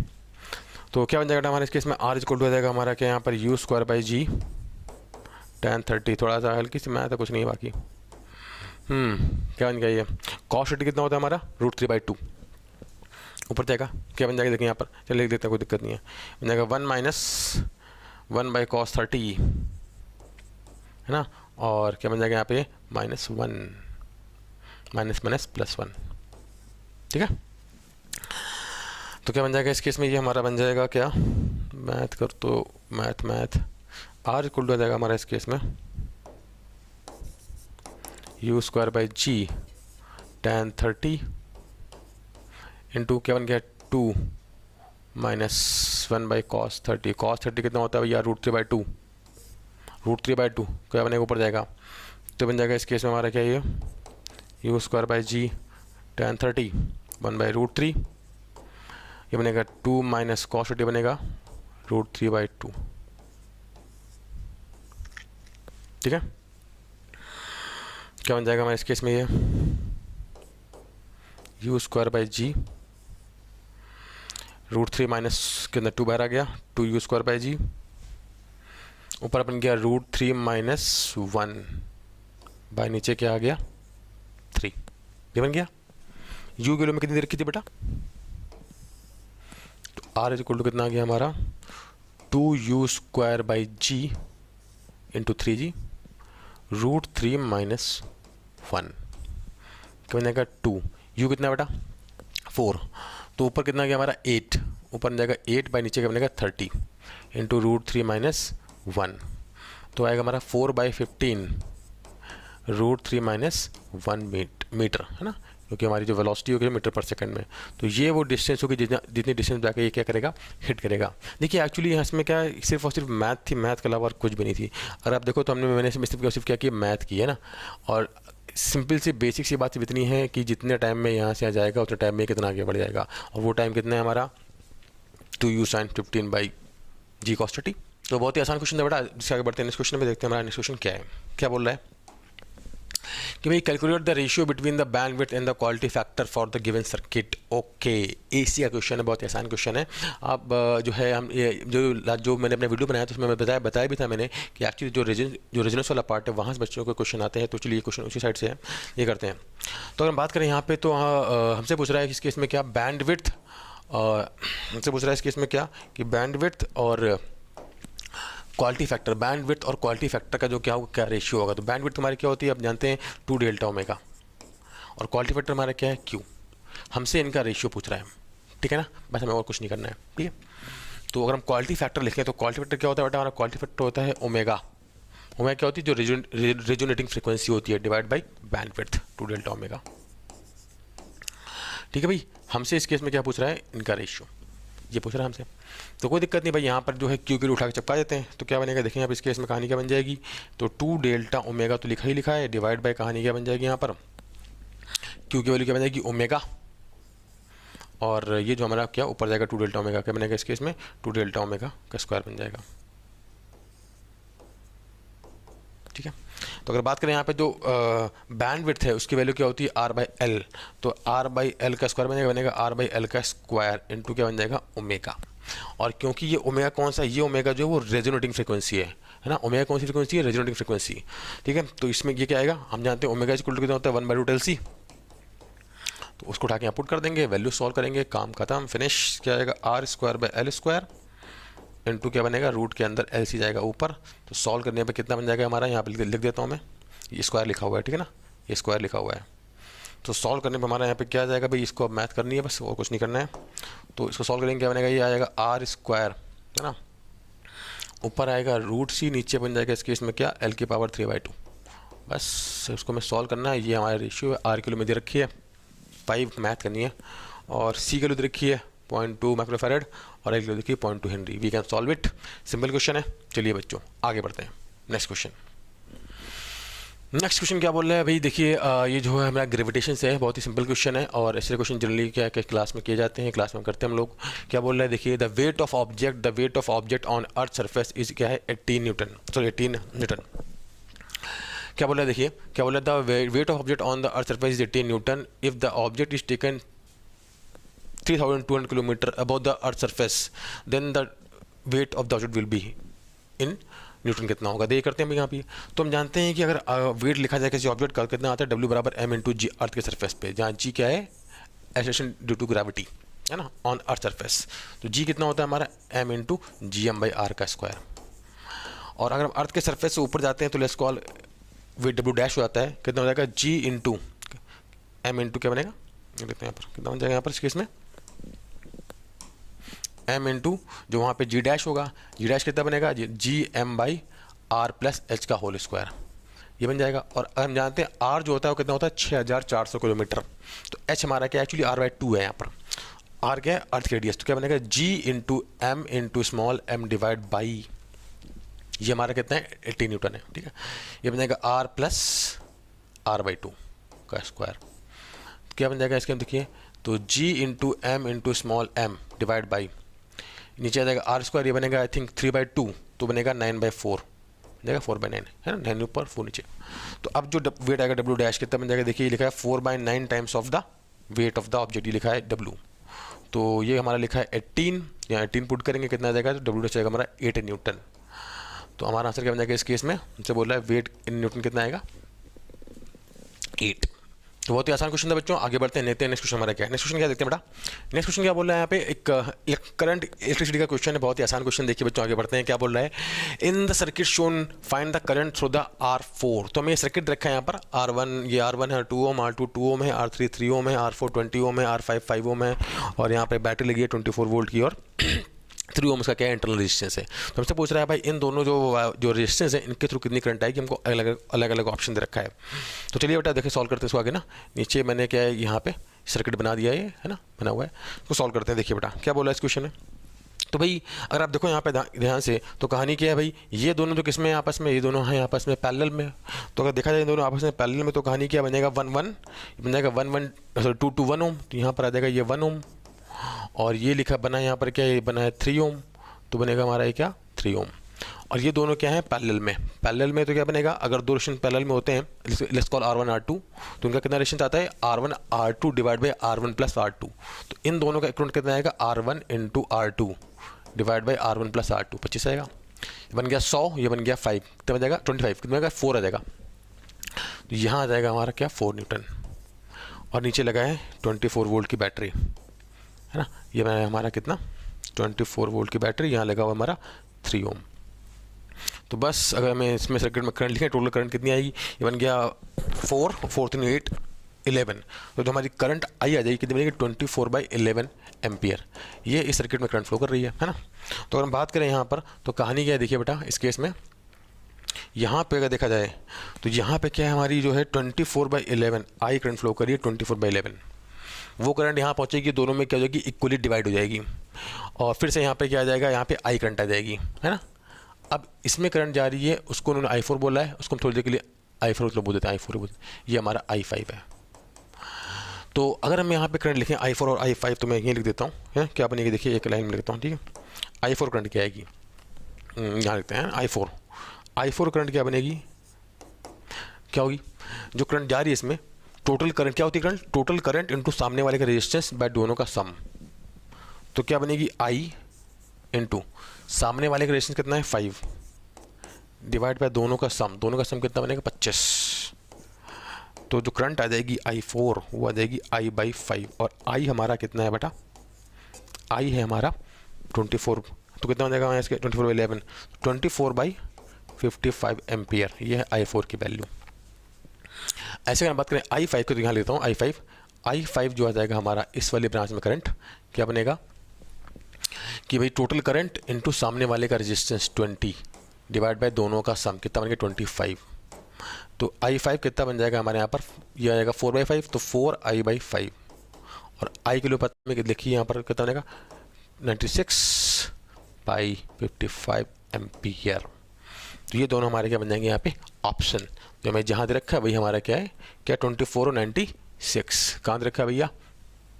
तो क्या बन जाएगा हमारे इस केस में आर इक्वल टू आ जाएगा हमारा क्या यहाँ पर you square by G tan 30, थोड़ा सा हल्की सी मैथ है, कुछ नहीं है बाकी, क्या बन गया ये कॉस 30 कितना होता है हमारा √3/2, ऊपर जाएगा क्या बन जाएगा, देखिए यहाँ पर चलिए लिख देते हैं, कोई दिक्कत नहीं है, बन जाएगा 1 माइनस 1 बाई कॉस 30, है ना, और क्या बन जाएगा यहाँ पे -1 माइनस +1, ठीक है, तो क्या बन जाएगा इस केस में, ये हमारा बन जाएगा क्या, मैथ कर तो मैथ आर इक्वल टू आ जाएगा हमारा इस केस में U square by G tan 30 into क्या बन गया 2 माइनस 1 बाई कॉस 30, कॉस 30 कितना होता है भैया √3/2, √3/2 क्या बनेगा ऊपर जाएगा, तो बन जाएगा इस केस में हमारा क्या ये U square by G tan 30 1 by √3, ये बनेगा 2 माइनस कॉस 30 बनेगा √3/2, ठीक है, क्या बन जाएगा हमारे इस केस में ये U square by G √3 minus के अंदर 2 बाहर आ गया, 2 यू स्क्वायर बाई जी, ऊपर बन गया √3 माइनस 1 बाई नीचे क्या आ गया 3, ये बन गया, यू की वैल्यू में कितनी दे रखी थी बेटा, तो आर इज इक्वल टू कितना आ गया हमारा 2 U square by G into 3g √3 minus 1, क्या बन जाएगा 2, यू कितना बेटा 4, तो ऊपर कितना गया हमारा 8, ऊपर बन जाएगा 8 बाई नीचे क्या बनेगा 30 इंटू √3 माइनस 1, तो आएगा हमारा 4 बाई 15 √3 माइनस 1 मीटर, है ना, क्योंकि हमारी जो वेलोसिटी होगी मीटर पर सेकंड में, तो ये वो डिस्टेंस होगी जितनी डिस्टेंस जाकर ये क्या करेगा, हिट करेगा। देखिए एक्चुअली यहाँ इसमें क्या सिर्फ और सिर्फ मैथ थी, मैथ के अलावा और कुछ भी नहीं थी। अगर आप देखो तो मैंने सिर्फ क्या किया, मैथ की है ना, और सिंपल सी बेसिक सी बात इतनी है कि जितने टाइम में यहाँ से आ जाएगा उतने टाइम में कितना आगे बढ़ जाएगा, और वो टाइम कितना है हमारा 2u sin 15/g cos 30। तो बहुत ही आसान क्वेश्चन था बेटा। जिससे आगे बढ़ते हैं नेक्स्ट क्वेश्चन में, देखते हैं हमारा नेक्स्ट क्वेश्चन क्या है। क्या बोल रहा है कि भाई calculate the ratio between the bandwidth and the quality factor for the given circuit. Okay, AC का क्वेश्चन है, बहुत ही आसान क्वेश्चन है। अब जो है हम ये जो मैंने अपना वीडियो बनाया तो उसमें मैं बताया भी था मैंने कि एक्चुअली जो रेजोनेंस वाला पार्ट है वहाँ से बच्चों के क्वेश्चन आते हैं, तो चलिए क्वेश्चन उसी साइड से है, ये करते हैं। तो अगर बात करें यहाँ पे तो हमसे पूछ रहा है कि इस केस में क्या बैंडविड्थ, हमसे पूछ रहा है इस केस में क्या कि बैंडविड्थ और क्वालिटी फैक्टर, बैंडविड्थ और क्वालिटी फैक्टर का जो क्या होगा, क्या रेशियो होगा। तो बैंडविड्थ हमारी क्या होती है, आप जानते हैं 2 डेल्टा ओमेगा, और क्वालिटी फैक्टर हमारा क्या है, Q। हमसे इनका रेशियो पूछ रहा है, ठीक है ना, बस हमें और कुछ नहीं करना है, ठीक है। तो अगर हम क्वालिटी फैक्टर लिखें तो क्वालिटी फैक्टर क्या होता है बेटा, हमारा क्वालिटी फैक्टर होता है ओमेगा। ओमेगा क्या होती है, जो रेजोनेटिंग फ्रिक्वेंसी होती है, divide by bandwidth 2 delta omega, ठीक है भाई। हमसे इस केस में क्या पूछ रहा है, इनका रेशियो ये पूछ रहा है हमसे। तो कोई दिक्कत नहीं भाई, यहाँ पर जो है क्यू उठा के चिपका देते हैं, तो क्या बनेगा, देखें आप इस केस में कहानी क्या बन जाएगी। तो 2 डेल्टा ओमेगा तो लिखा ही लिखा है, डिवाइड बाय कहानी क्या बन जाएगी, यहाँ पर क्यू की वैल्यू क्या बन जाएगी, ओमेगा, और ये जो हमारा क्या ऊपर जाएगा 2 डेल्टा ओमेगा, क्या बनेगा इस केस में 2 डेल्टा ओमेगा का स्क्वायर बन जाएगा, ठीक है। तो अगर बात करें यहाँ पे जो बैंडविड्थ है उसकी वैल्यू क्या होती है, R/L। तो R/L का स्क्वायर बनेगा R/L का स्क्वायर इंटू क्या बन जाएगा, ओमेगा। और क्योंकि ये ओमेगा कौन सा, ये ओमेगा जो है वो रेजोनेटिंग फ्रिक्वेंसी है ना। ओमेगा कौन सी फ्रिक्वेंसी है, रेजोनेटिंग फ्रिक्वेंसी, ठीक है। तो इसमें ये क्या आएगा, हम जानते हैं ओमेगा इक्वल टू कितना होता है 1/√LC। तो उसको उठा के यहाँ पुट कर देंगे, वैल्यू सॉल्व करेंगे, काम खत्म, फिनिश। क्या आएगा, R²/L² इंटू क्या बनेगा, रूट के अंदर LC जाएगा ऊपर। तो सॉल्व करने पे कितना बन जाएगा हमारा, यहाँ पे लिख देता हूँ मैं, ये स्क्वायर लिखा हुआ है, ठीक है ना, ये स्क्वायर लिखा हुआ है। तो सॉल्व करने पे हमारा यहाँ पे क्या आ जाएगा भाई, इसको अब मैथ करनी है बस, और कुछ नहीं करना है। तो इसको सॉल्व करेंगे, क्या बनेगा, ये आएगा R² है ना, ऊपर आएगा √C, नीचे बन जाएगा इस केस में क्या, L⁵3/2। बस उसको मैं सॉल्व करना है। ये हमारा रेशियो है, R किलो में दे रखी है, 5 मैथ करनी है, और C किलो दे रखी है 0.2 माइक्रोफैरड, और L किलो देखिए 0.2 henry. We can solve it, simple question है। चलिए बच्चों आगे बढ़ते हैं, नेक्स्ट क्वेश्चन। नेक्स्ट क्वेश्चन क्या बोल रहा है भाई, देखिए ये जो है हमारा ग्रेविटेशन से है, बहुत ही सिंपल क्वेश्चन है, और ऐसे क्वेश्चन जनरली क्या है क्लास में किए जाते हैं, क्लास में करते हैं हम लोग। क्या बोल रहा है, देखिए the weight of object on earth surface is क्या है, 18 न्यूटन। क्या बोल रहा है, देखिए क्या बोल रहा है, the weight of object on the earth surface is 18 newton if the object is taken 3200 kilometre above the earth surface, then the weight of the object will be in newton कितना होगा। दे करते हैं हम यहाँ पे। तो हम जानते हैं कि अगर वेट लिखा जाए किसी ऑब्जेक्ट का कितना आता है, W = m/g अर्थ के सरफेस पे, जहाँ g क्या है, एक्सेलरेशन ड्यू टू ग्रेविटी है ना, ऑन अर्थ सरफेस। तो g कितना होता है हमारा, m/gm/r का स्क्वायर। और अगर हम अर्थ के सरफेस से ऊपर जाते हैं तो लेट्स कॉल वेट W' हो जाता है, कितना हो जाएगा, g इंटू m इंटू क्या बनेगा, देखते हैं यहाँ पर कितना बन जाएगा, यहाँ पर इस केस में m इंटू जो वहाँ पे g' होगा, g' कितना बनेगा, gm/r + h का होल स्क्वायर, ये बन जाएगा। और हम जानते हैं r जो होता है वो कितना होता है, 6400 किलोमीटर। तो h हमारा क्या एक्चुअली r/2 है, यहाँ पर r क्या है, अर्थ रेडियस। तो क्या बनेगा, g into m into small m divide by, ये हमारा कितना है, 80 न्यूटन है, ठीक है। ये बन जाएगा r + r/2 का स्क्वायर। क्या बन जाएगा इसके, हम देखिए तो g into m into small m divide by, नीचे आ जाएगा r², ये बनेगा आई थिंक 3/2, तो बनेगा 9/4, बनेगा 4/9 है ना, 9 ऊपर 4 नीचे। तो अब जो वेट आएगा W' कितना बन जाएगा, देखिए ये लिखा है 4/9 times of the weight of the object, ये लिखा है W। तो ये हमारा लिखा है 18, यहाँ 18 पुट करेंगे कितना आ जाएगा, तो W' आएगा हमारा 8 न्यूटन। तो हमारा आंसर क्या बन जाएगा इस केस में, हमसे बोल रहा है वेट इन न्यूटन कितना आएगा, 8। तो बहुत ही आसान क्वेश्चन था बच्चों, आगे बढ़ते हैं, लेते हैं नेक्स्ट क्वेश्चन हमारा क्या है। नेक्स्ट क्वेश्चन क्या देखते हैं बेटा, नेक्स्ट क्वेश्चन क्या बोल रहा है यहाँ पे, एक करंट इलेक्ट्रिसिटी का क्वेश्चन है, बहुत ही आसान क्वेश्चन। देखिए बच्चों आगे बढ़ते हैं, क्या बोल रहा है, in the circuit shown find the current through the R4। तो हमें ये सर्किट रखा है यहाँ पर, R1 ये R1 है 2 ओम, R2 2 ओम है, R3 3 ओम है, R4 20 ओम है, R5 5 ओम है, और यहाँ पे बैटरी लगी है 24 वोल्ट की, और 3 ओम का क्या है, इंटरनल रेजिस्टेंस है। तो हमसे पूछ रहा है भाई इन दोनों जो रेजिस्टेंस है इनके थ्रू कितनी करंट आएगी, हमको अलग अलग ऑप्शन दे रखा है। तो चलिए बेटा देखिए सॉल्व करते हैं इसको आगे ना। नीचे मैंने क्या है यहाँ पे सर्किट बना दिया है ना, बना हुआ है, तो सॉल्व करते हैं। देखिए बेटा क्या बोला इस क्वेश्चन में। तो भाई अगर आप देखो यहाँ पे ध्यान से, तो कहानी क्या है भाई, ये दोनों जो किसमें आपस में, ये दोनों हैं आपस में पैरेलल में। तो अगर देखा जाए दोनों आपस में पैरेलल में, तो कहानी क्या बनेगा, 1 1 बन जाएगा, 1 1 सॉरी 2 2 1 ओम। तो यहाँ पर आ जाएगा ये 1 ओम, और ये लिखा बना है यहाँ पर क्या, ये बना है 3 ओम, तो बनेगा हमारा ये क्या 3 ओम। और ये दोनों क्या है पैरेलल में, पैरेलल में तो क्या बनेगा, अगर दो रेजिस्टेंस पैरेलल में होते हैं, लेट्स कॉल R1 R2, तो इनका कितना रेजिस्टेंस आता है R1 R2 divide by R1 plus R2। तो इन दोनों का इक्विवेलेंट कितना आएगा, R1 into R2 divide by R1 plus R2, 25 आएगा। ये बन गया 100, ये बन गया 5, कितना बन जाएगा 25, कितना बनेगा 4 आ जाएगा। तो यहाँ आ जाएगा हमारा क्या 4 न्यूटन, और नीचे लगा है 24 वोल्ट की बैटरी, है ना। ये मैं हमारा कितना 24 वोल्ट की बैटरी, यहाँ लगा हुआ हमारा 3 ओम। तो बस अगर हमें इसमें सर्किट में करंट लिखें, टोटल करंट कितनी आएगी, ये बन गया 4 4 3 8 11। तो जो हमारी करंट आई आ जाएगी कितनी बनेगी, 24/11 एम्पियर। ये इस सर्किट में करंट फ्लो कर रही है ना। तो अगर हम बात करें यहाँ पर, तो कहानी क्या है देखिए बेटा, इस केस में यहाँ पे अगर देखा जाए तो यहाँ पे क्या है हमारी जो है 24/11 आई करंट फ्लो कर रही है, 24/11 वो करंट यहाँ पहुँचेगी, दोनों में क्या हो जाएगी, इक्वली डिवाइड हो जाएगी, और फिर से यहाँ पे क्या आ जाएगा, यहाँ पे आई करंट आ जाएगी, है ना। अब इसमें करंट जा रही है, उसको उन्होंने I4 बोला है, उसको हम थोड़ी देर के लिए I4 मतलब बोल देते हैं, I4 बोलते हैं, ये हमारा I5 है। तो अगर हम यहाँ पे करंट लिखें I4 और I5, तो मैं ये लिख देता हूँ, है क्या बनेगी, देखिए एक लाइन में लिखता हूँ, ठीक है। I4 करंट क्या आएगी, यहाँ लिखते हैं I4 करंट क्या बनेगी, क्या होगी, जो करंट जा रही है इसमें टोटल करंट क्या होती है, करंट टोटल करंट इंटू सामने वाले का रेजिस्टेंस बाय दोनों का सम। तो क्या बनेगी I इंटू सामने वाले का रेजिस्टेंस कितना है 5 डिवाइड बाय दोनों का सम कितना बनेगा 25। तो जो करंट आ जाएगी I4 वो आ जाएगी I/5, और I हमारा कितना है बेटा, I है हमारा 24, तो कितना हो जाएगा इसके 24/11, 24/55 एम्पियर, ये है I4 की वैल्यू। ऐसे अगर बात करें I5 को, तो यहाँ लेता हूँ I5 जो आ जाएगा हमारा इस वाले ब्रांच में करंट क्या बनेगा कि भाई टोटल करंट इनटू सामने वाले का रेजिस्टेंस 20 डिवाइड बाय दोनों का सम कितना बनेगा 25। तो I5 कितना बन जाएगा हमारे यहाँ पर, ये आ जाएगा 4/5, तो 4I/5, और I के लिए पता में लिखिए यहाँ पर कितना बनेगा 96/55 एम्पियर। तो ये दोनों हमारे क्या बन जाएंगे यहाँ पे ऑप्शन, जो हमें जहाँ दे रखा है वही हमारा क्या है, क्या 24 और 96 कहाँ दे रखा है भैया,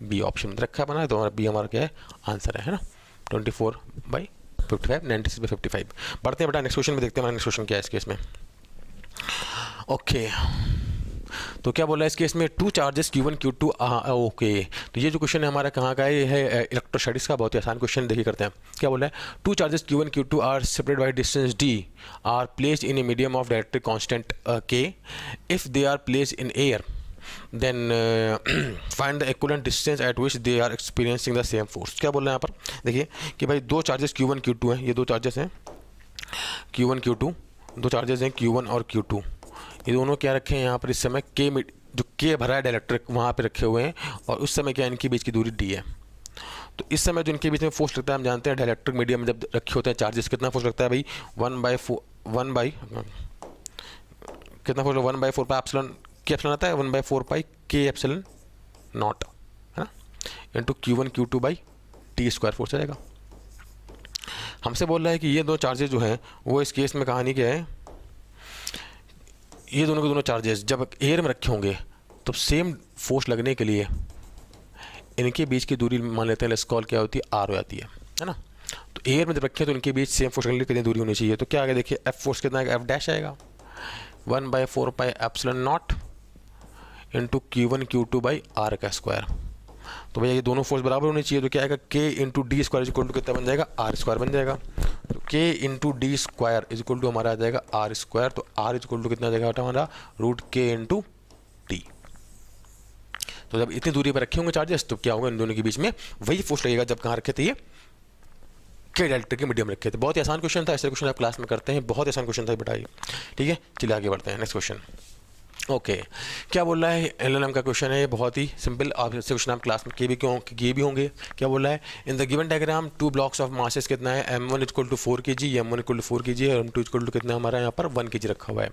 बी ऑप्शन में रखा बना है, तो हमारा बी हमारा क्या है आंसर है ना, 24/55 96/55। बढ़ते हैं बेटा नेक्स्ट क्वेश्चन में, देखते हैं हमारा नेक्स्ट क्वेश्चन क्या है इस केस में। ओके तो क्या बोला है इस केस में, 2 चार्जेस Q1 Q2, ओके। तो ये जो क्वेश्चन है हमारा कहाँ का है, ये है इलेक्ट्रोस्टैटिक्स का, बहुत ही आसान क्वेश्चन, देखिए करते हैं। क्या बोला है, 2 charges Q1 Q2 are separated by distance d are placed in a medium of dielectric constant k, if they are placed in air then find the equivalent distance at which they are experiencing the same force। क्या बोल रहे हैं यहाँ पर, देखिए कि भाई दो चार्जेस Q1 Q2 हैं, ये दो चार्जेस हैं Q1 Q2, दो चार्जेस हैं Q1 और Q2, ये दोनों क्या रखे हैं यहाँ पर इस समय जो K भरा है डाइलेक्ट्रिक वहाँ पे रखे हुए हैं, और उस समय क्या इनके बीच की दूरी D है। तो इस समय जो इनके बीच में फोर्स लगता है, हम जानते हैं डाइलेक्ट्रिक मीडियम में जब रखे होते हैं चार्जेस, कितना फोर्स लगता है भाई, 1/4 पाई एप्सिलॉन के एप्सिलॉन आता है, 1/4 पाई के एप्सिलॉन नॉट, है ना, into Q1 Q2 by T square force आएगा। हमसे बोल रहा है कि ये दो चार्जेस जो हैं वो इस केस में कहानी क्या है, ये दोनों के दोनों चार्जेस जब एयर में रखे होंगे तो सेम फोर्स लगने के लिए इनके बीच की दूरी मान लेते हैं, लेट्स कॉल क्या होती है R हो जाती है ना। तो एयर में जब रखें तो इनके बीच सेम फोर्स लगने के लिए कितनी दूरी होनी चाहिए, तो क्या आगे देखिए F फोर्स कितना आएगा, F डैश आएगा 1/4 pi epsilon not into Q1 Q2 by R का स्क्वायर। तो भैया ये दोनों फोर्स बराबर होनी चाहिए, तो क्या आएगा K into D square equal to कितना बन जाएगा, R स्क्वायर बन जाएगा। तो K into D square is equal to हमारा आ जाएगा R स्क्वायर, तो R इज इक्वल टू कितना आ जाएगा हमारा √K इंटू टी। तो जब इतनी दूरी पर रखे होंगे चार्जेस तो क्या होगा, इन दोनों के बीच में वही फोर्स लगेगा जब कहाँ रखे थे, ये के डायरेक्ट्रिक के मीडियम रखे थे। बहुत ही आसान क्वेश्चन था, ऐसे क्वेश्चन आप क्लास में करते हैं, बहुत ही आसान क्वेश्चन था बेटा ये, ठीक है। चलिए आगे बढ़ते हैं नेक्स्ट क्वेश्चन। ओके क्या बोल रहा है एलएलएम का क्वेश्चन है, ये बहुत ही सिंपल। आप इससे क्वेश्चन आप क्लास में किए भी होंगे। क्या बोल रहा है, in the given diagram 2 blocks of masses कितना है, m1 equal to 4 kg, m1 equal to 4 kg और m2 इक्वल टू कितना हमारा यहाँ पर 1 kg रखा हुआ है।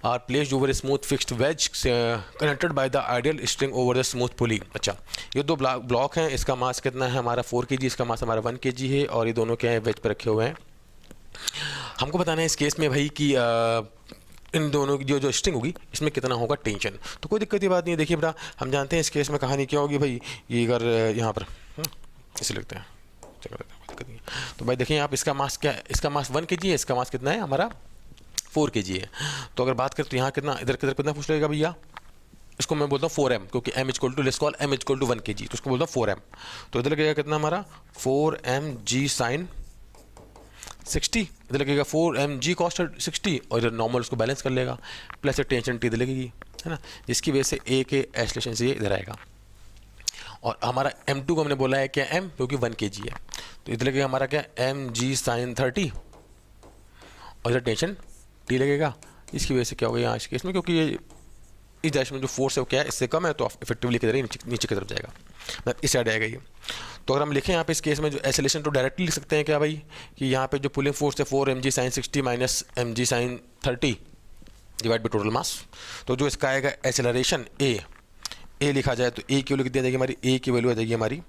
Are placed over a smooth fixed wedge connected by the ideal string over the smooth pulley. अच्छा, ये 2 ब्लॉक हैं, इसका मास कितना है हमारा 4 kg, इसका मास हमारा 1 kg है, और ये दोनों क्या है वेज पर रखे हुए हैं। हमको बताना है इस केस में भाई कि इन दोनों की जो स्ट्रिंग होगी इसमें कितना होगा टेंशन। तो कोई दिक्कत की बात नहीं है। देखिए बेटा, हम जानते हैं इस केस में कहानी क्या होगी भाई, ये अगर यहाँ पर इसे लिखते हैं, कोई दिक्कत नहीं। तो भाई देखिए आप, इसका मास क्या है, इसका मास 1 kg है, इसका मास कितना है हमारा 4 kg है। तो अगर बात करें तो यहाँ कितना, इधर कितना पूछ लेगा भैया, इसको मैं बोलता हूँ 4m, क्योंकि m equal to, let's call m equal to 1 kg, तो उसको बोलता हूँ 4m। तो इधर लगेगा कितना हमारा 4mg sin 60, इधर लगेगा 4mg कॉस्ट 60, और इधर नॉर्मल उसको बैलेंस कर लेगा, प्लस टेंशन टी इधर लगेगी, है ना, जिसकी वजह से ए के एक्सेलरेशन से ये इधर आएगा। और हमारा m2 को हमने बोला है क्या m, क्योंकि 1 kg है, तो इधर लगेगा हमारा क्या mg sin 30, और इधर टेंशन टी लगेगा। इसकी वजह से क्या होगा यहाँ इस केस में, क्योंकि ये इस डायरेक्शन में जो फोर्स है वो क्या है, इससे कम है, तो इफेक्टिवली किधर है, नीचे की तरफ जाएगा, मतलब इस साइड आएगा ये। तो अगर हम लिखें यहाँ पे इस केस में जो एक्सेलरेशन, तो डायरेक्टली लिख सकते हैं क्या भाई, कि यहाँ पे जो पुलिंग फोर्स है 4mg sin 60 minus mg sin 30 divide by total mass. तो जो इसका आएगा एक्सेलरेशन ए लिखा जाए तो ए की वैल्यू कितनी आ जाएगी हमारी, ए की वैल्यू आ जाएगी हमारी,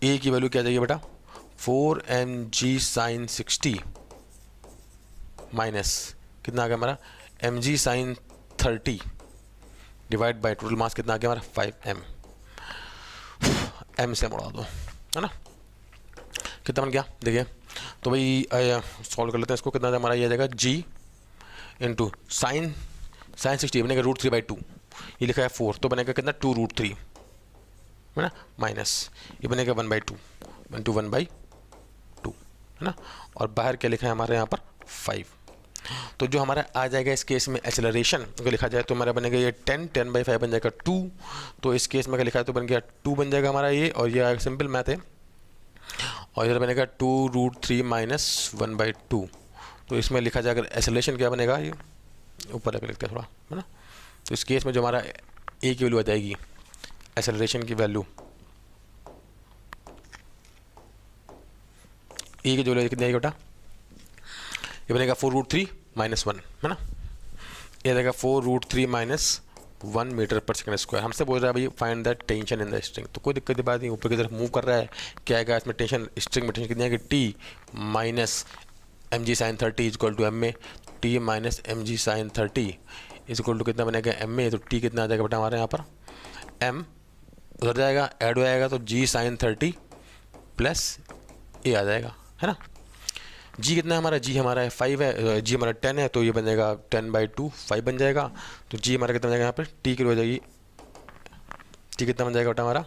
ए की वैल्यू क्या आ जाएगी बेटा 4mg sin 60 माइनस कितना आ गया हमारा mg sin 30 divide by total mass कितना आ गया हमारा 5m। m से मुड़ा दो, है ना, कितना बन गया देखिए। तो भाई सॉल्व कर लेते हैं इसको, कितना हमारा ये आ जाएगा g इंटू sin 60 बनेगा √3/2, ये लिखा है 4, तो बनेगा कितना 2√3, है ना, माइनस ये बनेगा 1/2 इंटू 1/2, है ना, और बाहर क्या लिखा है हमारे यहाँ पर 5। तो जो हमारा आ जाएगा इस केस में एक्सेलरेशन अगर लिखा जाए तो हमारा बनेगा ये 10/5 बन जाएगा 2। तो इस केस में अगर लिखा है तो बन गया 2 बन जाएगा हमारा ये, और ये सिंपल मैथ है, और इधर बनेगा 2√3 माइनस 1/2। तो इसमें लिखा जाएगा एक्सेलरेशन क्या बनेगा, ये ऊपर आकर लिखते हैं थोड़ा, है ना। तो इस केस में जो हमारा ए की वैल्यू आ जाएगी, एक्सेलरेशन की वैल्यू ए की जो वैल्यू कितनी आएगी बेटा, ये बनेगा 4√3 माइनस 1, है ना, ये रहेगा 4√3 माइनस 1 मीटर पर सेकंड स्क्वायर। हमसे बोल रहा है भाई find the tension in the string. तो कोई दिक्कत की बात नहीं, ऊपर की तरफ मूव कर रहा है, क्या आएगा इसमें टेंशन, स्ट्रिंग में टेंशन कितनी आएगी T minus mg sin 30 is equal to m में, T minus mg sin 30 is equal to कितना बनेगा m में, तो टी कितना आ जाएगा बेटा हमारे यहाँ पर m उधर जाएगा ऐड हो जाएगा, तो g sin 30 प्लस a आ जाएगा, है ना। g कितना है हमारा, g हमारा है 5 है, g हमारा 10 है, तो ये बन जाएगा 10/2 5 बन जाएगा। तो g हमारा कितना बन जाएगा यहाँ पर, t की हो जाएगी, t कितना बन जाएगा बेटा हमारा,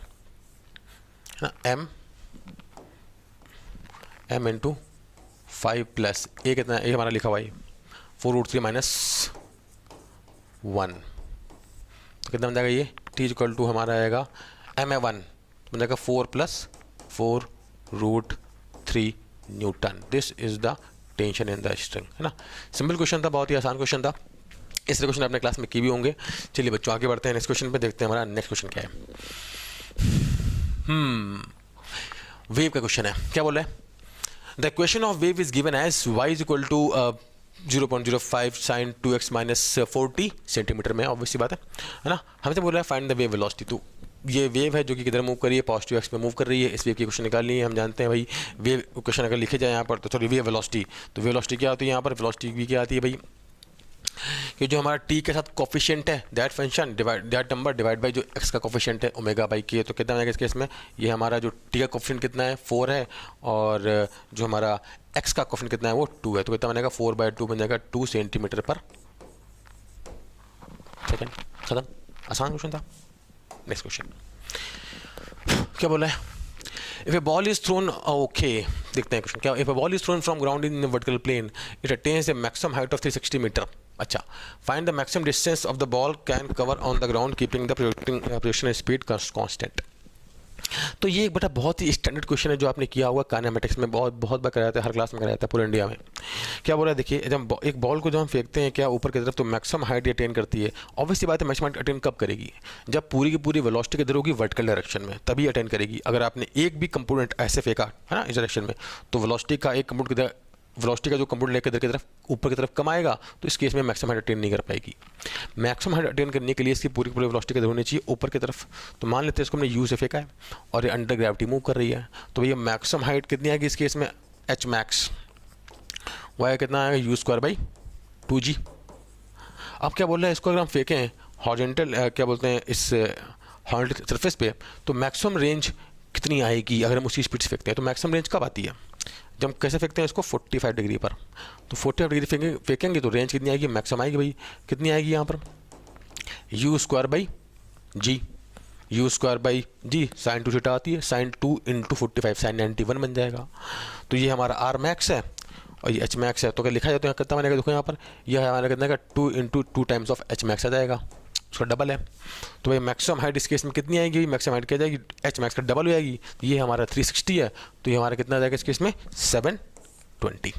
है ना, m इंटू 5 प्लस a कितना, a हमारा लिखा हुआ है 4√3 माइनस 1, तो कितना बन जाएगा ये t इक्वल टू हमारा आएगा m है 1 बन जाएगा 4 plus 4√3 Newton. This is the tension in the string, है ना। सिंपल क्वेश्चन था, बहुत ही आसान क्वेश्चन था, इस क्वेश्चन अपने क्लास में की भी होंगे। चलिए बच्चों आगे बढ़ते हैं नेक्स्ट क्वेश्चन पे, देखते हैं हमारा नेक्स्ट क्वेश्चन क्या है। वेव का क्वेश्चन है, क्या बोल रहा है, the question of wave is given as y is equal to 0.05 sin 2x minus 40 centimetre में, ऑब्वियसली बात है ना। हमसे बोल रहा है फाइंड द वेव वेलोसिटी। तो ये वेव है जो कि किधर मूव कर रही है, पॉजिटिव एक्स में मूव कर रही है, इस वेव की क्वेश्चन निकालनी है। हम जानते हैं भाई वेव क्वेश्चन अगर लिखे जाए यहाँ पर, तो सॉरी वेव वेलोसिटी, तो वेलोसिटी क्या होती है यहाँ पर, वेलोसिटी भी क्या आती है भाई, कि जो हमारा t के साथ कोफिशिएंट है that function that number divide by जो x का कोफिशिएंट है ओमेगा बाई k। तो कितना आएगा इस केस में, ये हमारा जो t का कोफिशिएंट कितना है 4 है, और जो हमारा x का कोफिशिएंट कितना है वो 2 है, तो कितना बनेगा 4/2 बन जाएगा 2 सेंटीमीटर पर सेकेंड। खत्म, आसान क्वेश्चन था। नेक्स्ट क्वेश्चन क्या बोला है, if a ball is thrown, okay देखते हैं क्वेश्चन क्या, if a ball is thrown from ground in vertical plane it attains a maximum height of 360 metre. अच्छा, find the maximum distance of the ball can cover on the ground keeping the projection speed constant. तो ये एक बेटा बहुत ही standard question है जो आपने किया होगा काइनेमेटिक्स में, बहुत बहुत बार कराया जाता है, हर क्लास में कराया जाता है पूरे इंडिया में। क्या बोला है देखिए, जब एक बॉल को जब हम फेंकते हैं क्या ऊपर की तरफ, तो मैक्सिमम हाइट अटेन करती है। ऑब्वियसली बात है, मैक्सिमम हाइट अटेन कब करेगी, जब पूरी की पूरी वेलोसिटी किधर होगी, वर्टिकल डायरेक्शन में, तभी अटेन करेगी। अगर आपने एक भी कंपोनेंट ऐसे फेंका है ना इस डायरेक्शन में, तो वेलोसिटी का एक कंपोनेंट किधर, वेलोसिटी का जो कंपोनेंट लेकर इधर की तरफ ऊपर की तरफ कम आएगा, तो इस केस में मैक्सिमम हाइट अटेन नहीं कर पाएगी। मैक्सिमम हाइट अटेन करने के लिए इसकी पूरी पूरी वेलोसिटी किधर होनी चाहिए, ऊपर की तरफ। तो मान लेते हैं इसको हमने यू से फेंका है और ये अंडर ग्रेविटी मूव कर रही है, तो भैया मैक्सिमम हाइट कितनी आएगी इस केस में, एच मैक्स, वाई कितना आएगा, यू स्क्वायर बाई 2g। अब क्या बोल रहा है, इसको अगर हम फेंकें हॉरिजॉन्टल क्या बोलते हैं इस हॉरिजॉन्टल सरफेस पे, तो मैक्सिमम रेंज कितनी आएगी अगर हम उसी स्पीड से फेंकते हैं। तो मैक्सिमम रेंज कब आती है, जब हम कैसे फेंकते हैं इसको 45 डिग्री पर। तो 45 डिग्री फेंकेंगे तो रेंज कितनी आएगी, मैक्सिमम आएगी भाई, कितनी आएगी यहाँ पर, you square by ji, you square by g, sine 2 theta आती है, साइन 2 इंटू 45, साइन 91 बन जाएगा। तो ये हमारा आर मैक्स है और ये एच मैक्स है। तो अगर लिखा जाए तो यहाँ कितना बनेगा, देखो यहाँ पर यह हमारा कितना का 2 इंटू 2 टाइम्स ऑफ एच मैक्स आ जाएगा, उसका डबल है। तो भाई मैक्सिमम हाइट इस केस में कितनी आएगी, मैक्सिमम हाइट क्या जाएगी, एच मैक्स का डबल हो जाएगी। ये हमारा 360 है, तो ये हमारा कितना आ जाएगा इस केस में 720।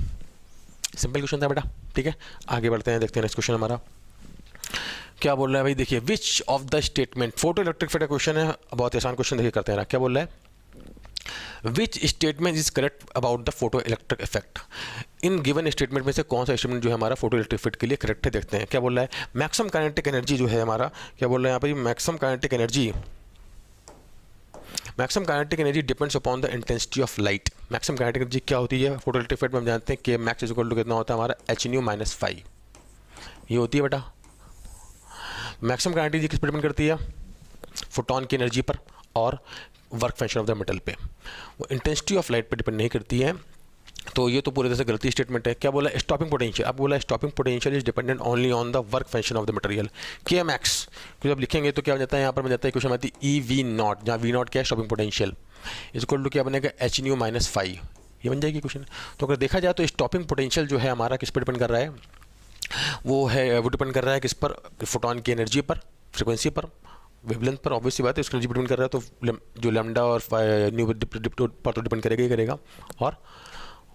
सिंपल क्वेश्चन था बेटा, ठीक है। आगे बढ़ते हैं, देखते हैं नेक्स्ट क्वेश्चन हमारा क्या बोल रहा है भाई। देखिए, which of the statement, photo electric effect का क्वेश्चन है, बहुत आसान क्वेश्चन देखिए करते हैं। क्या बोल रहा है, which statement is correct about the photo electric effect. In given statement में से कौन सा स्टेटमेंट जो है हमारा फोटो इलेक्ट्रिक इफेक्ट के लिए करेक्ट है, देखते हैं। क्या बोल रहा है, मैक्सिमम काइनेटिक एनर्जी जो है हमारा, क्या बोल रहा है यहाँ पर, maximum kinetic energy, maximum kinetic energy depends upon the intensity of light. Maximum kinetic energy क्या होती है फोटो इलेक्ट्रिक इफेक्ट में, हम जानते हैं कि मैक्स इज इक्वल टू कितना होता है हमारा एच न्यू माइनस 5, ये होती है बेटा। मैक्सिमम काइनेटिक एनर्जी किस पर डिपेंड करती है, फोटोन की एनर्जी पर और work function of the metal पे, वो इंटेंसिटी ऑफ लाइट पे डिपेंड नहीं करती है। तो ये तो पूरी तरह से गलती स्टेटमेंट है। क्या बोला, स्टॉपिंग पोटेंशियल, अब बोला stopping potential is dependent only on the work function of the material, के मैक्स। तो जब लिखेंगे तो क्या हो जाता है, यहाँ पर बन जाता है क्वेश्चन आती है ई वी नॉट, जहाँ वी नॉट क्या है स्टॉपिंग पोटेंशियल, इक्वल टू क्या बनेगा एच न्यू माइनस 5, ये बन जाएगी क्वेश्चन। तो अगर देखा जाए तो स्टॉपिंग पोटेंशियल जो है हमारा किस पर डिपेंड कर रहा है, वो डिपेंड कर रहा है किस पर, फोटोन की एनर्जी पर, फ्रिक्वेंसी पर, वेवलेंथ पर। ऑब्वियसली बात है उसकी एनर्जी डिपेंड कर रहा है, तो जो लैम्डा और न्यू पर तो डिपेंड करेगा ही करेगा, और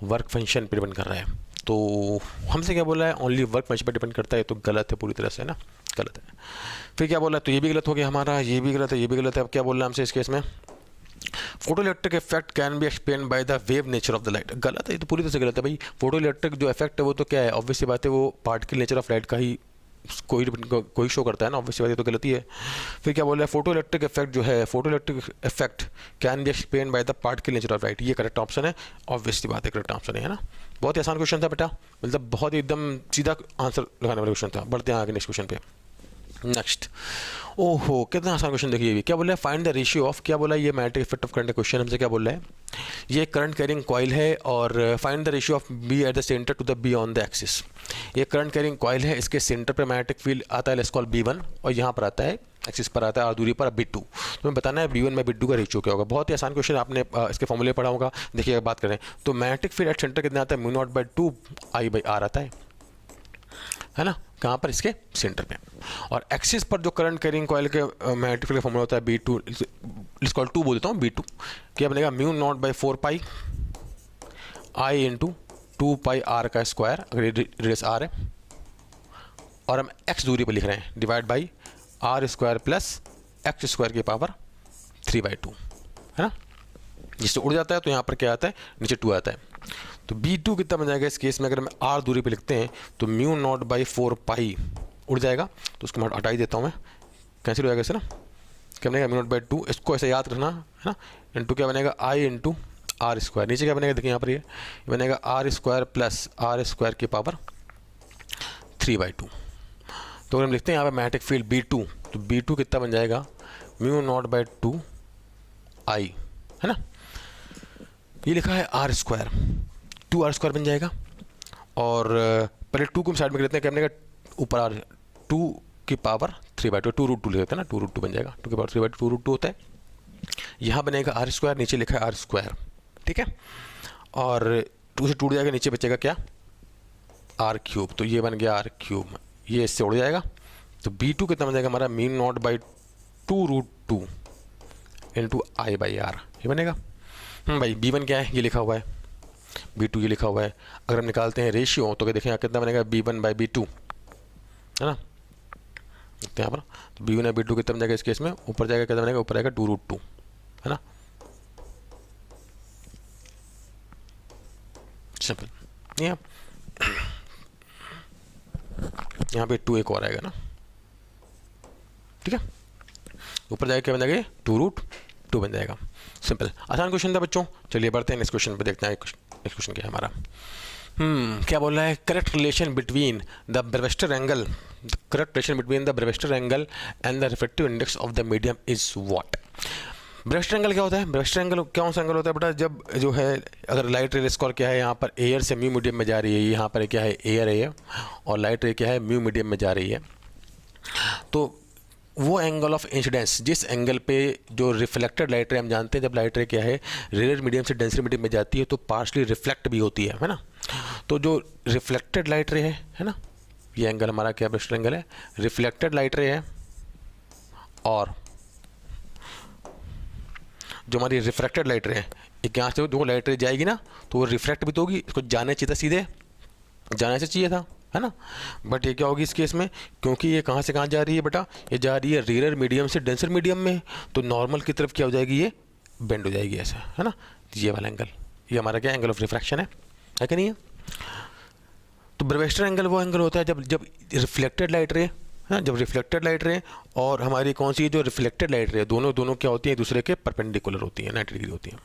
वर्क फंक्शन पर डिपेंड कर रहा है। तो हमसे क्या बोला है, ओनली वर्क फंक्शन पर डिपेंड करता है, तो गलत है पूरी तरह से ना, गलत है। फिर क्या बोला है, तो ये भी गलत हो गया हमारा, ये भी गलत है, ये भी गलत है। अब क्या बोल रहा है हमसे इस केस में, photo electric effect can be explain by the wave nature of the light. गलत है, ये तो पूरी तरह से गलत है भाई। फोटो इलेक्ट्रिक जो इफेक्ट है वो तो क्या है, ऑब्वियसली बात है वो पार्टिकल नेचर ऑफ लाइट का ही कोई शो करता है ना, ऑब्वियसली बात है, तो गलती है। फिर क्या बोल रहा है, फोटो इलेक्ट्रिक इफेक्ट जो है, photo electric effect can be explain by the particle nature of light, ये करेक्ट ऑप्शन है, ऑब्वियसली बात है करेक्ट ऑप्शन है ना। बहुत ही आसान क्वेश्चन था बेटा, मतलब बहुत ही एकदम सीधा आंसर लगाने वाला क्वेश्चन था। बढ़ते हैं आगे नेक्स्ट क्वेश्चन पे। नेक्स्ट, ओहो कितना आसान क्वेश्चन देखिए, क्या बोला है, फाइंड द रेशियो ऑफ, क्या बोला है, ये magnetic effect of current question हमसे क्या बोल रहा है, ये करंट कैरिंग कॉइल है और find the ratio of B at the centre to the B on the axis. ये करंट कैरिंग कॉइल है, इसके सेंटर पर मैग्नेटिक फील्ड आता है, लेट्स कॉल B1, और यहाँ पर आता है एक्सिस पर आता है और दूरी पर B2। तो मैं बताना है B1 में B2 का रेशियो क्या होगा। बहुत ही आसान क्वेश्चन, आपने इसके फॉर्मूले पढ़ा होगा। देखिए बात करें तो मैग्नेटिक फील्ड एट सेंटर कितना आता है, μ0/2 I/R आता है ना, कहाँ पर, इसके सेंटर पे। और एक्सिस पर जो करंट कैरिंग कॉइल के मैग्नेटिक फील्ड का फॉर्मूला होता है B2, इसको 2 बोल देता हूँ, B2 क्या बनेगा, μ0/4 पाई I इंटू 2 पाई R का स्क्वायर, अगर रेडियस R है, और हम x दूरी पर लिख रहे हैं, divide by R square plus x square की पावर 3/2, है ना। जिससे उड़ जाता है तो यहाँ पर क्या आता है, नीचे 2 आता है। तो B2 कितना बन जाएगा इस केस में, अगर हम R दूरी पे लिखते हैं तो μ0/4 पाई उड़ जाएगा, तो उसको मैं हटा ही देता हूँ, मैं कैंसिल हो जाएगा इससे ना, क्या बनेगा μ0/2, इसको ऐसे याद रखना है ना, इंटू क्या बनेगा I इंटू R स्क्वायर, नीचे क्या बनेगा देखिए यहाँ पर, ये बनेगा R square plus R square की पावर 3/2। तो अगर हम लिखते हैं यहाँ पर मैग्नेटिक फील्ड B2, तो B2 कितना बन जाएगा, μ0/2 I, है ना। ये लिखा है R स्क्वायर, 2R स्क्वायर बन जाएगा, और पहले 2 को हम साइड में कर लेते हैं, क्या बनेगा, ऊपर R 2 की पावर 3/2, 2√2 ले लेते हैं ना, 2√2 बन जाएगा, 2 की पावर 3/2 2√2 होता है। यहाँ बनेगा R स्क्वायर, नीचे लिखा है R स्क्वायर, ठीक है, और 2 से टूट जाएगा, नीचे बचेगा क्या, R क्यूब, तो ये बन गया R क्यूब, ये इससे उड़ जाएगा। तो B2 कितना बन जाएगा हमारा, μ0/2√2 इंटू आई बाई आर, ये बनेगा। भाई B1 क्या है, ये लिखा हुआ है, B2 ये लिखा हुआ है। अगर हम निकालते हैं रेशियो तो देखें यहाँ कितना बनेगा, B1 बाई B2, है ना। देखते हैं यहाँ पर, तो B1 बाई B2 कितना बनेगा इस केस में, ऊपर जाएगा कितना बनेगा, ऊपर आएगा 2√2, है ना। सिंपल। यहाँ पे 2 एक और आएगा ना, ठीक है। ऊपर जाएगा क्या बन जाएगा, 2√2 बन जाएगा। सिंपल, आसान क्वेश्चन था बच्चों। चलिए बढ़ते हैं नेक्स्ट क्वेश्चन पे, देखते हैं नेक्स्ट क्वेश्चन क्या है हमारा। क्या बोल रहा है, correct relation between the Brewster angle, correct relation between the Brewster angle and the refractive index of the medium is what. Brewster angle क्या होता है, ब्रेविस्टर एंगल क्या सा एंगल होता है बेटा, जब जो है अगर लाइट रे स्कोर क्या है, यहाँ पर एयर से म्यू मीडियम में जा रही है, यहाँ पर क्या है एयर है, और लाइट रे क्या है म्यू मीडियम में जा रही है, तो वो एंगल ऑफ इंसिडेंस, जिस एंगल पे जो रिफ्लेक्टेड लाइट रे, हम जानते हैं जब लाइट रे क्या है रेयर मीडियम से डेंसर मीडियम में जाती है तो पार्शली रिफ्लेक्ट भी होती है ना। तो जो रिफ्लेक्टेड लाइट रे है ना, ये एंगल हमारा क्या ब्रेविस्टर एंगल है, रिफ्लेक्टेड लाइट रे है, और जो हमारी रिफ्रैक्टेड लाइट रे है, एक यहाँ से जो लाइट रे जाएगी ना तो वो रिफ्रैक्ट भी तो होगी, इसको जाने चाहिए था, सीधे जाने से चाहिए था, है ना। बट ये क्या होगी इस केस में, क्योंकि ये कहाँ से कहाँ जा रही है बेटा, ये जा रही है रेयर मीडियम से डेंसर मीडियम में, तो नॉर्मल की तरफ क्या हो जाएगी, ये बेंड हो जाएगी ऐसे, है ना। ये वाला एंगल, ये हमारा क्या एंगल ऑफ रिफ्रैक्शन है कि नहीं है। तो ब्रेविस्टर एंगल वो एंगल होता है जब रिफ्लेक्टेड लाइट रे, हाँ, जब रिफ्लेक्टेड लाइट रे और हमारी कौन सी जो रिफ्लेक्टेड लाइट रे, दोनों क्या होती है, दूसरे के परपेंडिकुलर होती है, 90 डिग्री होती है।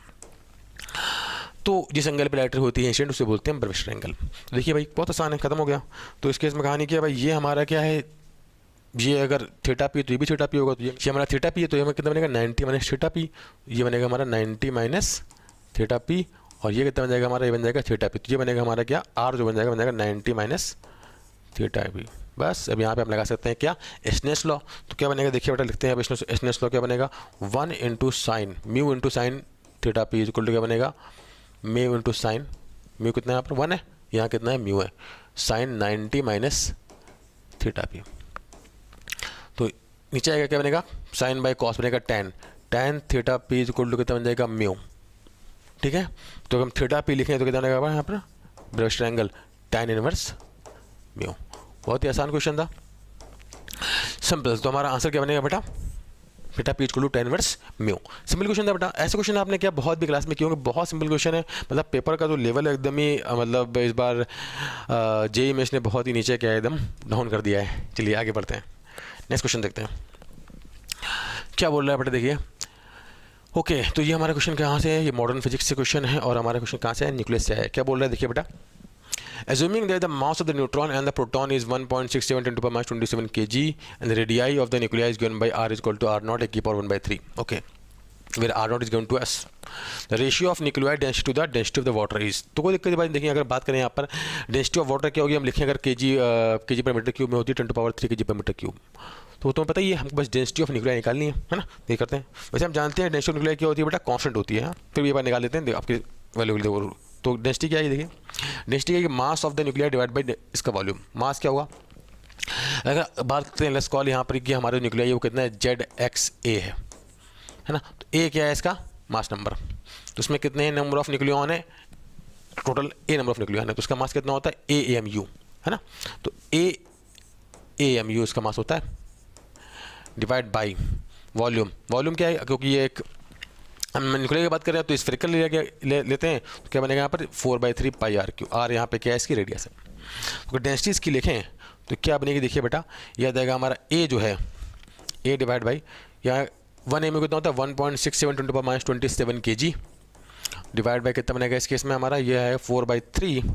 तो जिस एंगल पे लाइट रे होती है इंसिडेंट, उसे बोलते हैं ब्रेविस्टर एंगल। तो देखिए भाई बहुत आसान है, खत्म हो गया। तो इस केस में कहानी क्या है भाई, ये हमारा क्या है, ये अगर थीटा पी तो ये भी थीटा पी होगा, तो ये हमारा थीटा पी है, तो ये हमें कितना बनेगा 90 माइनस थीटा पी, ये बनेगा हमारा 90 माइनस थीटा पी, और ये कितना बन जाएगा हमारा, ये बन जाएगा थीटा पी, तो ये बनेगा हमारा क्या आर, जो बन जाएगा 90 माइनस थीटा पी। बस अब यहाँ पे हम लगा सकते हैं क्या, स्नेल्स लॉ। तो क्या बनेगा, देखिए बेटा लिखते हैं अब स्नेल्स लॉ क्या बनेगा, 1 into sine mu into sine theta P is equal to क्या बनेगा, म्यू इंटू साइन, म्यू कितना है यहाँ पर 1 है, यहाँ कितना है म्यू है, साइन 90 माइनस थीटा पी। तो नीचे आएगा क्या बनेगा, साइन बाई कॉस बनेगा tan theta P is equal to कितना बन जाएगा म्यू, ठीक है। तो हम थीटा पी लिखें तो कितना बनेगा यहाँ पर ब्रेविस्टर एंगल tan इनवर्स म्यू। बहुत ही आसान क्वेश्चन था, सिंपल। तो हमारा आंसर क्या बनेगा बेटा, theta P equal to tan inverse mu. Simple question था बेटा, ऐसे क्वेश्चन आपने क्या बहुत भी क्लास में किए होंगे, बहुत सिंपल क्वेश्चन है, मतलब पेपर का जो लेवल है एकदम ही मतलब इस बार जेईई में इसने बहुत ही नीचे क्या एकदम डाउन कर दिया है। चलिए आगे बढ़ते हैं, नेक्स्ट क्वेश्चन देखते हैं क्या बोल रहा है बेटा। देखिए ओके, तो ये हमारा क्वेश्चन कहाँ से है, ये मॉडर्न फिजिक्स से क्वेश्चन है, और हमारा क्वेश्चन कहाँ से है, न्यूक्लियस से है। क्या बोल रहा है देखिए बेटा, assuming that the mass of the neutron and the proton is 1.67 10 to the power minus 27 kg and the radii of the nuclei is given by r is equal to r naught a की power 1/3, okay, where r naught is given to s, the ratio of nuclei density to the density of the water is। तो कोई दिक्कत नहीं, देखिए अगर बात करें यहाँ पर डेंसिटी ऑफ वाटर क्या होगी, हम लिखें अगर kg पर मीटर क्यूब में होती है 10 to the power 3 kg पर मीटर क्यूब, तो तुम्हें पता ही है हमको बस डेंसिटी ऑफ न्यूक्लियाई निकालनी है ना। ये करते हैं, वैसे हम जानते हैं डेंसिटी ऑफ न्यूक्लियाई क्या होती है बेटा, कांस्टेंट होती है, फिर भी एक बार निकाल लेते हैं आपकी वैल्यू। तो डेंसिटी क्या है, देखिए डेंसिटी क्या है, mass of the nuclear divide by इसका वॉल्यूम। मास क्या होगा, अगर बात करते हैं लेट्स कॉल यहाँ पर कि हमारे न्यूक्लियर वो कितना है ZXA है ना। तो A क्या है इसका मास नंबर, तो उसमें कितने नंबर ऑफ न्यूक्लियॉन है, total A number of nucleon है, तो उसका मास कितना होता है AMU, है ना। तो AMU इसका मास होता है डिवाइड बाई वॉल्यूम। वॉल्यूम क्या है, क्योंकि ये एक हम न्यूक्लियर की बात कर रहे हैं तो स्फेरिकल लेते हैं, तो क्या बनेगा यहाँ पर 4/3 पाई आर क्यू, आर यहाँ पे क्या है इसकी रेडियस है। तो डेंसिटी इसकी लिखें तो क्या बनेगी, देखिए बेटा यह देगा हमारा A जो है A डिवाइड बाई यहाँ 1 एम कितना होता है 1.67 10 to the power minus 27 kg divide by कितना बनेगा इस केस में हमारा, यह है 4/3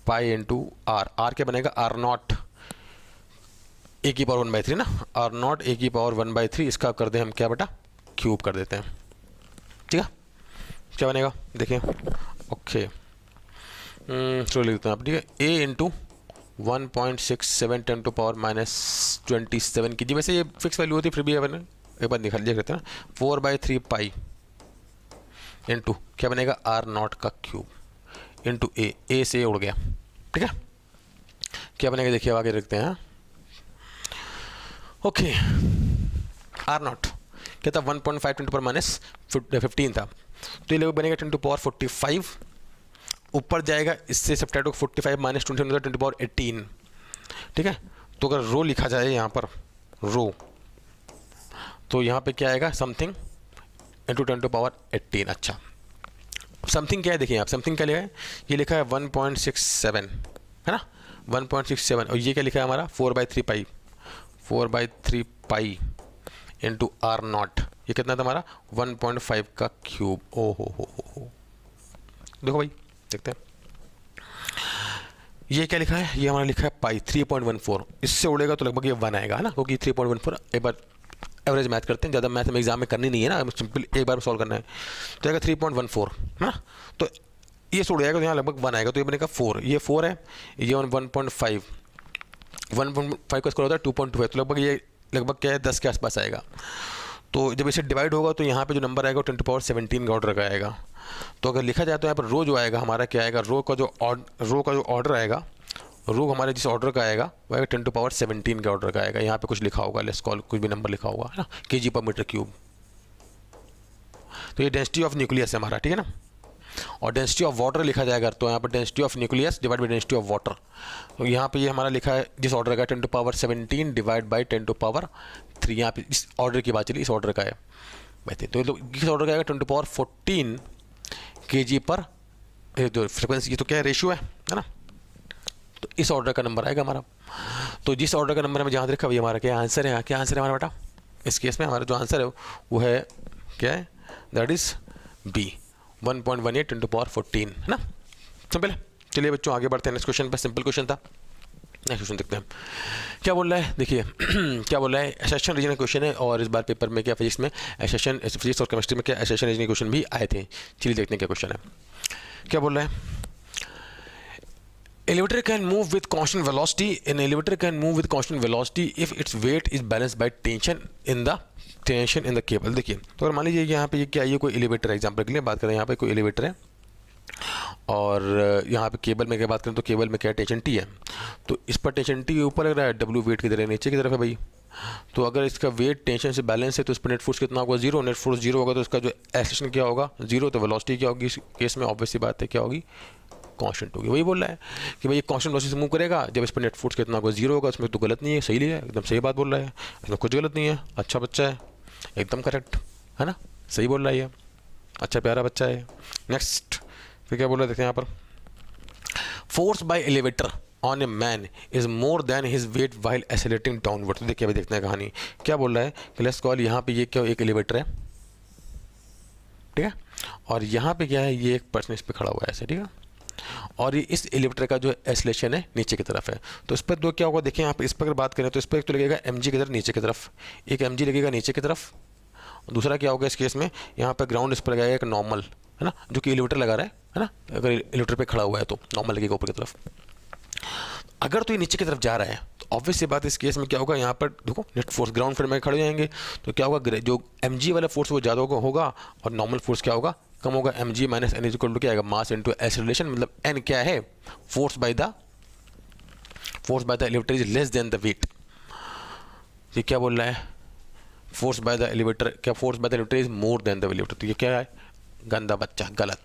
पाई इंटू आर, आर क्या बनेगा आर नॉट A की पावर 1/3 ना, आर नॉट A की पावर 1/3, इसका कर दें हम क्या बेटा क्यूब कर देते हैं, ठीक है। क्या बनेगा देखिए ओके, चलो लिख देते हैं आप, ठीक है A into 1.67 10 to the power minus 27 की जी, वैसे ये फिक्स वैल्यू होती है, फिर भी एक बार निकाल लिया करते हैं ना, 4/3 पाई इंटू क्या बनेगा आर नॉट का क्यूब इंटू A से उड़ गया, ठीक है। क्या बनेगा देखिए आगे रखते हैं ओके, आर नॉट क्या था 1.5 10 पावर माइनस 15 था, तो ये लगभग बनेगा 10 पावर 45, ऊपर जाएगा इससे सब्ट्रैक्ट होगा 45 माइनस 20 10 पावर 18, ठीक है। तो अगर रो लिखा जाए यहाँ पर रो, तो यहाँ पे क्या आएगा समथिंग इंटू 10 पावर 18। अच्छा, समथिंग क्या है देखिए आप, समथिंग क्या लिखा है, ये लिखा है 1.67 है ना, 1.67, और ये क्या लिखा है हमारा 4/3 पाई, 4/3 पाई इंटू आर नॉट, ये कितना था हमारा 1.5 का क्यूब। ओ हो, देखो भाई देखते हैं ये क्या लिखा है, ये हमारा लिखा है पाई 3.14, इससे उड़ेगा तो लगभग ये 1 आएगा है ना, क्योंकि 3.14 एक बार एवरेज मैथ करते हैं, ज़्यादा मैथ हमें एग्जाम में करनी नहीं है ना, सिंपल एक बार सॉल्व करना है, तो आएगा 3.14 है ना, तो ये से उड़ जाएगा तो यहाँ लगभग 1 आएगा, तो ये बनेगा 4, ये 4 है, ये 1.5 का स्क्वायर होता है 2.2 है, तो लगभग ये लगभग क्या है 10 के आसपास आएगा। तो जब इसे डिवाइड होगा तो यहाँ पे जो नंबर आएगा 10 पावर 17 का ऑर्डर का आएगा। तो अगर लिखा जाए तो यहाँ पर रो जो आएगा हमारा क्या आएगा, रो का जो ऑर्डर आएगा, रो हमारे जिस ऑर्डर का आएगा वो आएगा 10 पावर 17 का ऑर्डर का आएगा। यहाँ पे कुछ लिखा होगा, लेट्स कॉल कुछ भी नंबर लिखा होगा है ना, kg/m³। तो ये डेंसिटी ऑफ न्यूक्लियस है हमारा, ठीक है ना। और डेंसिटी ऑफ वाटर लिखा जाएगा तो यहाँ पर density of nucleus divide by density of water, तो यहाँ पे ये हमारा लिखा है जिस ऑर्डर का 10 पावर 17 डिवाइड बाई 10 पावर 3, यहाँ पे इस ऑर्डर की बात चली, इस ऑर्डर का है वैसे, तो किस ऑर्डर का आएगा 10 पावर 14 kg पर, जो फ्रिक्वेंसी ये तो क्या है रेशियो है ना, तो इस ऑर्डर का नंबर आएगा हमारा। तो जिस ऑर्डर का नंबर हमें जहाँ देखा वही हमारा क्या आंसर है, क्या आंसर है हमारा बेटा, इस केस में हमारा जो आंसर है वो है क्या है, दैट इज बी 1.18 10 पावर 14 है ना, सिंपल है। चलिए बच्चों आगे बढ़ते हैं, नेक्स्ट क्वेश्चन पर, सिंपल क्वेश्चन था। नेक्स्ट क्वेश्चन देखते हैं क्या बोल रहा है, देखिए क्या बोल रहा है, एसेशन रीजनल क्वेश्चन है, और इस बार पेपर में क्या फिजिक्स में एसेशन, फिजिक्स और केमिस्ट्री में क्या एसेशन रीजनल क्वेश्चन भी आए थे। चलिए देखते हैं क्या क्वेश्चन है, क्या बोल रहा है, elevator can move with constant velocity, an elevator can move with constant velocity if its weight is balanced by tension in the cable। देखिए तो अगर मान लीजिए यहाँ पे ये क्या, ये कोई एलिवेटर है, एग्जांपल के लिए बात करें, यहाँ पे कोई एलिवेटर है और यहाँ पे केबल में क्या बात करें तो केबल में क्या टेंशन टी है, तो इस पर टेंशन टी ऊपर लग रहा है, डब्ल्यू वेट किधर है, नीचे की तरफ है भाई। तो अगर इसका वेट टेंशन से बैलेंस है तो इस पर नेट फोर्स कितना होगा 0, नेट फोर्स 0 होगा तो इसका जो एक्सेलरेशन क्या होगा 0, तो वेलोसिटी क्या होगी इस केस में, ऑब्वियस सी बात है क्या होगी, कांस्टेंट होगी। वही बोल रहा है कि भाई ये कांस्टेंट वेलोसिटी से मूव करेगा, जब इस पर नेट फोर्स कितना होगा 0 होगा, इसमें तो गलत नहीं है, सही है, एकदम सही बात बोल रहा है, इसमें कुछ गलत नहीं है, अच्छा बच्चा है, एकदम करेक्ट है ना, सही बोल रहा है, अच्छा प्यारा बच्चा है। नेक्स्ट फिर क्या बोल रहा है देखते हैं यहाँ पर, force by elevator on a man is more then his weight while accelerating downward. तो देखिए अभी देखते हैं कहानी क्या बोल रहा है कि लेट्स कॉल यहाँ पे ये क्या एक एलिवेटर है, ठीक है, और यहाँ पे क्या है ये एक पर्सन इस पर खड़ा हुआ है ऐसे, ठीक है, और ये इस एलिवेटर का जो एक्सेलरेशन है नीचे की तरफ है, तो इस पर दो क्या होगा देखिए यहाँ पे, इस पर अगर बात करें तो इस पर एक तो लगेगा mg की तरफ नीचे की तरफ, एक mg लगेगा नीचे की तरफ, दूसरा क्या होगा इस केस में यहाँ पर ग्राउंड इस पर लगेगा एक नॉर्मल है ना, जो कि एलिवेटर लगा रहा है ना, अगर एलिवेटर पे खड़ा हुआ है तो नॉर्मल लगेगा ऊपर की तरफ। अगर तो ये नीचे की तरफ जा रहा है तो ऑब्वियस सी बात इस केस में क्या होगा, यहाँ पर देखो नेट फोर्स ग्राउंड फ्रेम में खड़े जाएंगे तो क्या होगा, जो mg वाला फोर्स वो ज़्यादा होगा और नॉर्मल फोर्स क्या होगा कम होगा, mg minus N is equal to क्या आएगा, मास इनटू एक्सेलरेशन, मतलब n क्या है, force by the elevator is less than the weight. ये क्या बोल रहा है, फोर्स बाय द एलिवेटर, क्या force by the elevator is more than the elevator, तो ये क्या है, गंदा बच्चा, गलत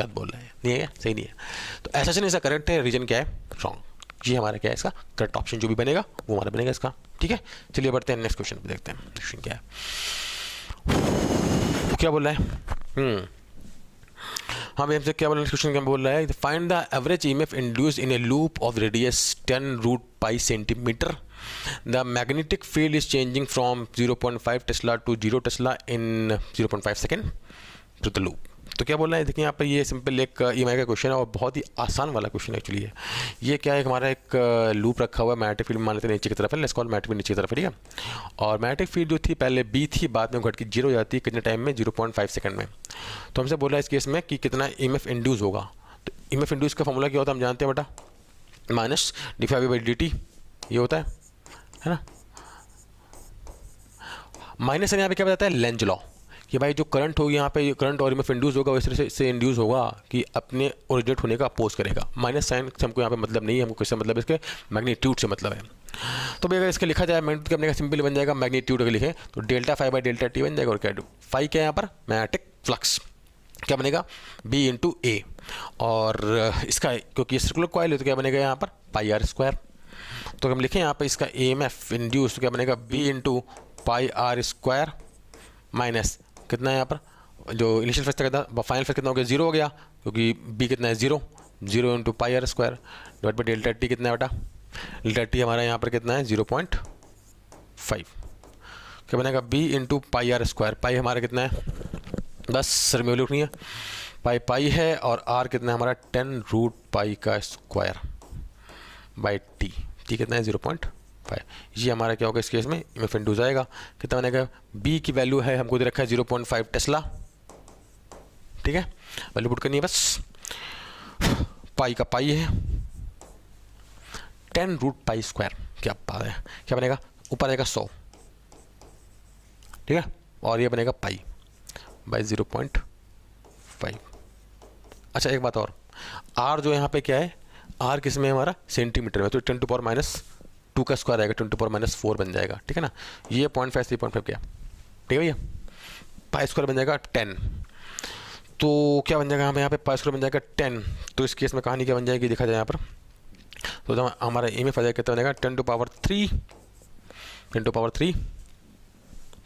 बोल रहा है, नहीं है, सही नहीं है। तो ऐसा नहीं, इसका करेक्ट है, रीजन क्या है, रॉन्ग। ये हमारा क्या है, इसका करेक्ट ऑप्शन जो भी बनेगा वो हमारा बनेगा इसका, ठीक है। चलिए बढ़ते हैं नेक्स्ट क्वेश्चन पे, देखते हैं क्वेश्चन क्या है, क्या बोल रहा है, हाँ भाई हमसे क्या बोल रहा है, क्वेश्चन क्या बोल रहा है, find the average EMF induced in a loop of radius 10√π centimetre, the magnetic field is changing from 0.5 tesla to 0 tesla in 0.5 second through the loop. तो क्या बोल रहा है देखिए यहाँ पर, ये सिंपल एक ईएमआई का क्वेश्चन है और बहुत ही आसान वाला क्वेश्चन एक्चुअली है। ये क्या है, हमारा एक लूप रखा हुआ है, मैग्नेटिक फील्ड मान लेते हैं नीचे की तरफ है, लेट्स कॉल मैग्नेटिक फील्ड नीचे की तरफ है, ठीक है, और मैग्नेटिक फील्ड जो थी पहले बी थी, बाद में घट के 0 हो जाती है, कितने टाइम में, 0.5 सेकंड में। तो हमसे बोल रहा है इस केस में कि कितना ईएमएफ इंड्यूस होगा, तो ईएमएफ इंड्यूस का फॉर्मूला क्या होता है हम जानते हैं बेटा, माइनस d∅/dt ये होता है ना, माइनस यहाँ पे क्या बताता है, लेंज लॉ, कि भाई जो करंट होगी यहाँ पे, करंट और ईएमएफ इंड्यूस होगा वैसे से इंड्यूस होगा कि अपने ओरिजिनेट होने का अपोज करेगा। माइनस साइन से हमको यहाँ पे मतलब नहीं है, हमको किससे मतलब इसके मैग्नीट्यूड से मतलब है। तो भाई अगर इसका लिखा जाए मैग्नीट्यूड क्या बनेगा, सिंपली बन जाएगा मैग्नीट्यूड अगर लिखें तो delta phi by delta T बन जाएगा। और क्या फाई क्या है यहाँ पर, मैग्नेटिक फ्लक्स, क्या बनेगा बी इंटू ए। और इसका क्योंकि सर्कुलर कॉइल है तो क्या बनेगा यहाँ पर पाई आर स्क्वायर। तो हम लिखें यहाँ पर इसका ए एम एफ इंड्यूस तो क्या बनेगा B into pi R square minus कितना है यहाँ पर जो इनिशियल फ्लक्स था फाइनल फ्लक्स कितना हो गया, जीरो हो गया क्योंकि बी कितना है zero, zero into pi R square divide by delta T कितना है बेटा, डेल्टा टी हमारा यहाँ पर कितना है 0.5, क्या बनेगा B into pi R square. Pi हमारा कितना है, बस सर में लिखनी है, पाई पाई है और आर कितना है हमारा 10 रूट पाई का स्क्वायर बाई टी, टी कितना है 0.5। ये हमारा क्या होगा इस केस में एफ इंडूस आएगा, कितना बनेगा बी की वैल्यू है हमको दे रखा है 0.5 टेस्ला, ठीक है वैल्यू पुट करनी है बस। पाई का पाई है 10 रूट पाई स्क्वायर, क्या बात है, क्या बनेगा ऊपर आएगा 100, ठीक है और ये बनेगा पाई बाई 0.5। अच्छा एक बात और, आर जो यहाँ पे क्या है, आर किस में है हमारा सेंटीमीटर में, तो 10 टू पावर माइनस 2 का स्क्वायर आएगा 10 टू पावर माइनस 4 बन जाएगा, ठीक है ना। ये 0.5 3.5 क्या, ठीक है भैया, पाई स्क्वायर बन जाएगा 10, तो क्या बन जाएगा यहाँ पे पाई स्क्वायर बन जाएगा 10। तो इस केस में कहानी क्या बन जाएगी देखा जाए यहाँ पर, तो हमारा एम एफ आ जाएगा कितना बनेगा 10 टू पावर 3, 10 टू पावर 3,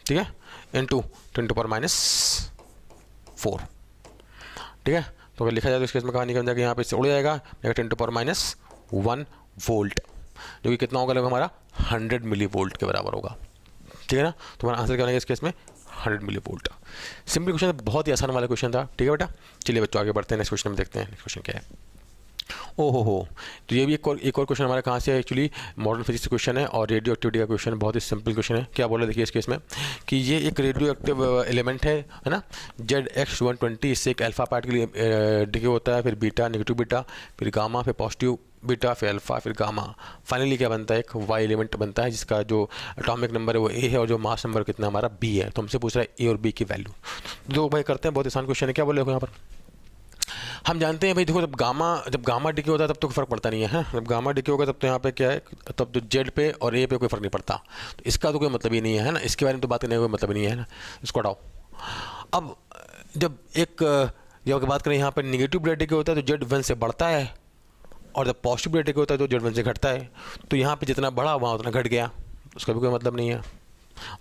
ठीक है इंटू 10 टू पावर माइनस 4, ठीक है। तो अगर लिखा जाए तो इस केस में कहानी क्या बन जाएगा, यहाँ पे से उड़ जाएगा 10 टू पावर माइनस 1 वोल्ट, जो कि कितना होगा लगभग हमारा 100 मिली वोल्ट के बराबर होगा, ठीक है ना। तो हमारा आंसर क्या बनेगा इस केस में 100 मिली वोल्ट। सिंपल क्वेश्चन, बहुत ही आसान वाला क्वेश्चन था, ठीक है बेटा। चलिए बच्चों आगे बढ़ते हैं, नेक्स्ट क्वेश्चन में देखते हैं नेक्स्ट क्वेश्चन क्या है। ओहो हो, तो ये भी एक और क्वेश्चन हमारा कहाँ से है, एक्चुअली मॉडर्न फिजिक्स क्वेश्चन है और रेडियो एक्टिविटी का क्वेश्चन, बहुत ही सिंपल क्वेश्चन है। क्या बोला देखिए इस केस में कि ये एक रेडियो एक्टिव एलिमेंट है ना, ZX120, इससे एक अल्फा पार्ट के लिए डिके होता है, फिर बीटा नेगेटिव बीटा, फिर गामा, फिर पॉजिटिव बीटा, फिर अल्फा, फिर गामा, फाइनली क्या बनता है एक वाई एलिमेंट बनता है जिसका जो एटॉमिक नंबर है वो ए है और जो मास नंबर कितना हमारा बी है। तो हमसे पूछ रहा है ए और बी की वैल्यू, तो भाई करते हैं, बहुत आसान क्वेश्चन है। क्या बोले यहाँ पर हम जानते हैं भाई, देखो जब गामा डिके होता है तब तो कोई फर्क पड़ता नहीं है, जब गामा डिके होगा तब तो यहाँ पे क्या है, तब तो जेड पे और ए पे कोई फर्क नहीं पड़ता, तो इसका तो कोई मतलब ही नहीं है ना, इसके बारे में तो बात करने का कोई मतलब नहीं है ना, इसको हटाओ। अब जब बात करें यहाँ पर नेगेटिव ब्लड डिके होता है तो जेड 1 से बढ़ता है और जब पॉजिटिव ब्लड डिके होता है तो जेड 1 से घटता है, तो यहाँ पर जितना बढ़ा वहाँ उतना घट गया, उसका भी कोई मतलब नहीं है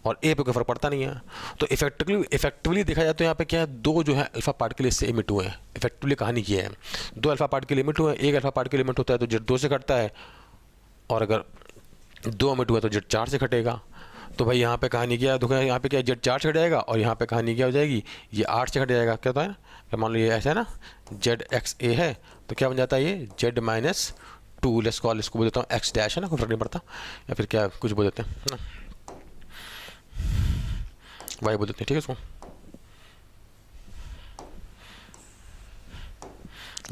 और ए पे कोई फर्क पड़ता नहीं है। तो इफेक्टिवली देखा जाए तो यहाँ पे क्या है, दो जो है अल्फा पार्टिकल इससे इमिट हुए हैं, इफेक्टिवली कहानी ये है, दो अल्फा पार्टिकल इमिट हुए हैं, एक अल्फा पार्टिकल इमिट होता है तो जेड 2 से घटता है और अगर 2 इमिट हुआ तो जेड 4 से घटेगा। तो भाई यहाँ पे कहानी क्या है, देखो यहाँ पे क्या जेड 4 से घट जाएगा और यहाँ पे कहानी क्या हो जाएगी, ये 8 से घट जाएगा। क्या होता है ना, मान लो ये ऐसा है ना, जेड एक्स ए है तो क्या बन जाता है ये जेड माइनस 2, लेट्स कॉल इसको बोल देता हूँ एक्स डैश है ना, कोई फर्क नहीं पड़ता, या फिर क्या कुछ बोल देते हैं ना, वाई बोल देते हैं, ठीक है इसको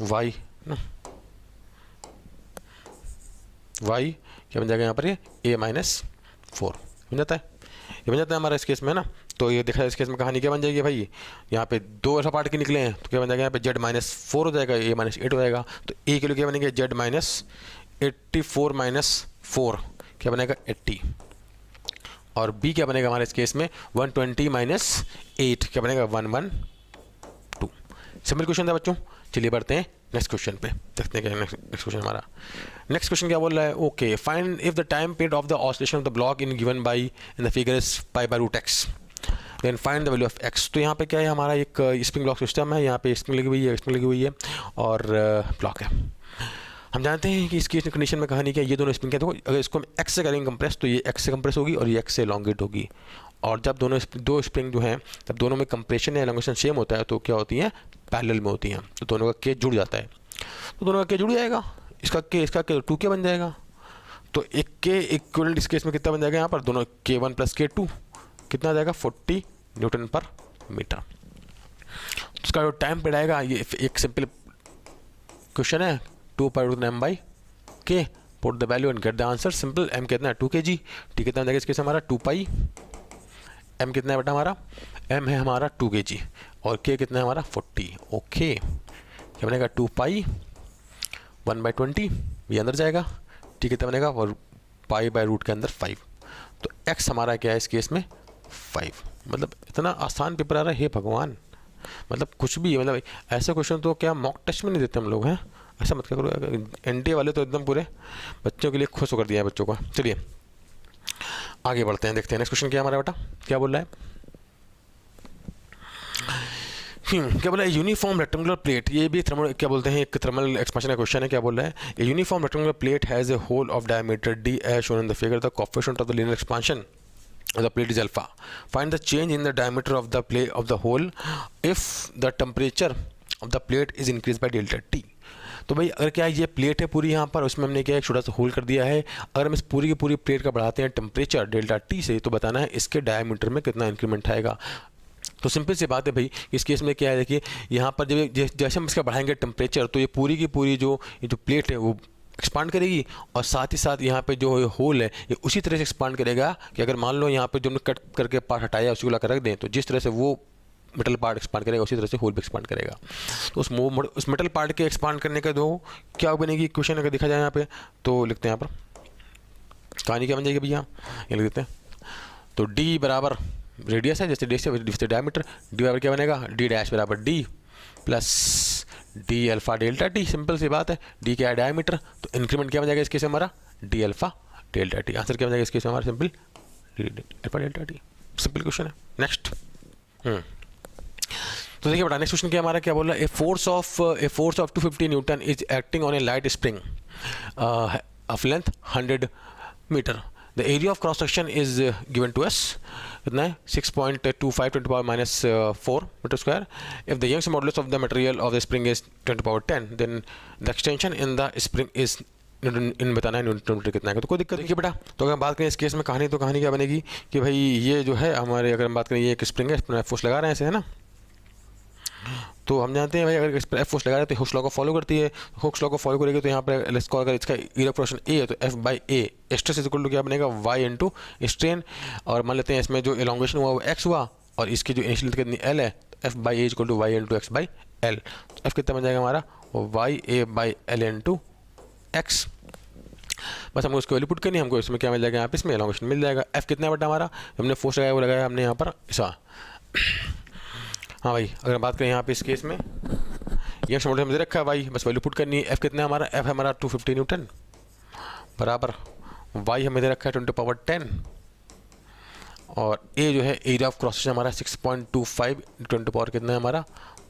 वाई ना, वाई क्या बन जाएगा यहाँ पर ये ए माइनस 4 बन जाता है, ये बन जाता है हमारा इस केस में ना। तो ये देखा है इस केस में कहानी क्या बन जाएगी भाई, यहाँ पे दो अल्फा पार्ट के निकले हैं तो क्या बन जाएगा यहाँ पे जेड माइनस 4 हो जाएगा, ए माइनस 8 हो जाएगा, तो ए के लिए क्या बनेगा जेड माइनस 84 माइनस 4 क्या बनेगा 80 और बी क्या बनेगा हमारे इस केस में 120 माइनस 8 क्या बनेगा 112। सिंपल क्वेश्चन था बच्चों। चलिए बढ़ते हैं नेक्स्ट क्वेश्चन पे, देखते हैं क्या नेक्स्ट क्वेश्चन हमारा। नेक्स्ट क्वेश्चन क्या बोल रहा है, okay find if the time period of the oscillation of the block in given by in the figure is pi by root X, then find the value of X. तो यहाँ पे क्या है हमारा एक स्प्रिंग ब्लॉक सिस्टम है, यहाँ पे स्प्रिंग लगी हुई है और ब्लॉक है। हम जानते हैं कि इसकी कंडीशन में कहानी क्या है, ये दोनों स्प्रिंग क्या, देखो अगर इसको हम एक्स से करेंगे कंप्रेस तो ये एक्स से कंप्रेस होगी और ये एक्स से एलोंगेट होगी, और जब दो स्प्रिंग जो हैं तब दोनों में कंप्रेशन या एलोंगेशन सेम होता है तो क्या होती हैं पैरेलल में होती हैं, तो दोनों का के जुड़ जाता है, तो दोनों का के जुड़ जाएगा, इसका के 2 के बन जाएगा, तो एक के इक्विवेलेंट इस केस में कितना बन जाएगा यहाँ पर, दोनों K1 प्लस K2 कितना आ जाएगा 40 न्यूटन पर मीटर। उसका जो टाइम पीरियड आएगा, ये एक सिंपल क्वेश्चन है, 2 पाई रूट m बाई के, put the value and get the answer, simple. m कितना है 2 kg, t कितना जाएगा इसके हमारा 2 पाई, m कितना है बेटा हमारा, m है हमारा 2 kg और k कितना है हमारा 40, ओके क्या बनेगा 2 पाई 1/20 ये अंदर जाएगा, t कितना बनेगा और पाई बाय रूट के अंदर 5। तो x हमारा क्या है इस केस में 5। मतलब इतना आसान पेपर आ रहा है, हे भगवान। मतलब कुछ भी, मतलब ऐसे क्वेश्चन तो क्या मॉक टेस्ट में नहीं देते हम लोग हैं। ऐसा मत करो, एनडीए वाले तो एकदम पूरे बच्चों के लिए खुश होकर दिया है बच्चों को। चलिए आगे बढ़ते हैं, देखते हैं नेक्स्ट क्वेश्चन क्या हमारा बेटा क्या बोल रहा है। क्या बोला है, यूनिफॉर्म रेक्टेंगुलर प्लेट, ये भी थर्मल क्या बोलते हैं, एक थर्मल एक्सपेंशन का क्वेश्चन है। क्या बोल रहा है, a uniform rectangular plate has a hole of diameter d as shown in the figure. The coefficient of the linear expansion of the plate is alpha. Find the change in the diameter of the plate of the hole if the temperature of the plate is increased by delta T. तो भाई अगर क्या है, ये plate है पूरी यहाँ पर, उसमें हमने क्या एक छोटा सा होल कर दिया है। अगर हम इस पूरी की पूरी प्लेट का बढ़ाते हैं टेम्परेचर डेल्टा टी से, तो बताना है इसके डायमीटर में कितना इंक्रीमेंट आएगा। तो सिंपल सी बात है भाई, इस केस में क्या है, देखिए यहाँ पर जब जैसे हम इसका बढ़ाएंगे टेम्परेचर, तो ये पूरी की पूरी जो प्लेट है वो एक्सपांड करेगी, और साथ ही साथ यहाँ पे जो होल है ये उसी तरह से एक्सपांड करेगा कि अगर मान लो यहाँ पे जो हमने कट करके पार्ट हटाया उसी को ला कर रख दें, तो जिस तरह से वो मेटल पार्ट एक्सपांड करेगा उसी तरह से होल भी एक्सपांड करेगा। तो उस मेटल पार्ट के एक्सपांड करने का जो क्या बनेगी क्वेश्चन अगर देखा जाए यहाँ पे, तो लिखते हैं यहाँ पर कहानी क्या बन जाएगी भैया, ये लिख देते हैं। तो डी बराबर रेडियस है, जैसे डी से डायमीटर, डी बराबर क्या बनेगा, डी डैश बराबर D plus D alpha delta T. Simple सी बात है, डी क्या है डायमीटर, तो इंक्रीमेंट क्या बन जाएगा इसके से हमारा D alpha delta T. Answer क्या बन जाएगा इसके से हमारा simple alpha delta T. Simple question है। नेक्स्ट तो देखिए बेटा नेक्स्ट क्वेश्चन क्या हमारा क्या बोल रहा है, a force of 250 newton is acting on a light spring of length 100 metre. The area of cross section is given to us कितना है 6.25 10 to the power minus 4 meter square. If the Young's modulus of the material of the spring is 10 to the power 10, then the extension in the spring is इन बताना है Newton metre कितना है। तो कोई दिक्कत देखिए बेटा, तो अगर हम बात करें इस केस में कहानी, तो कहानी क्या बनेगी कि भाई ये जो है हमारे, अगर हम बात करें ये एक स्प्रिंग है, इस पर फोर्स लगा रहे हैं ऐसे, है ना। तो हम जानते हैं भाई अगर इस पर एफ फोर्स लगा रहे हैं तो हुक्स लॉ को फॉलो करती है, हुक्स लॉ को फॉलो करेगी। तो यहाँ पर लेट्स कॉल अगर इसका एरिया ऑफ क्रॉस ए है तो F by A stress is equal to क्या बनेगा वाई इंटू स्ट्रेन, और मान लेते हैं इसमें जो एलोंगेशन हुआ वो एक्स हुआ, और इसकी जो इनिशियल कितनी एल है, तो F by A equal to Y into X by L. तो एफ कितना बन जाएगा हमारा वो Y A by L into X. बस हमको उसको वैल्यू पुट करनी है, हमको इसमें क्या मिल जाएगा, यहाँ पे इसमें एलोंगेशन मिल जाएगा। एफ कितना बटा हमारा, हमने फोर्स लगाया वो लगाया हमने यहाँ पर ऐसा। हाँ भाई अगर बात करें यहाँ पे इस केस में यंग्स मॉडल में दे रखा है वाई, बस वैल्यू पुट करनी है। एफ कितना है हमारा, एफ हमारा 250 न्यूटन बराबर वाई हमें दे रखा है 10 to the power 10, और ए जो है एरिया ऑफ क्रॉस सेक्शन हमारा 6.25 10 to the power कितना है हमारा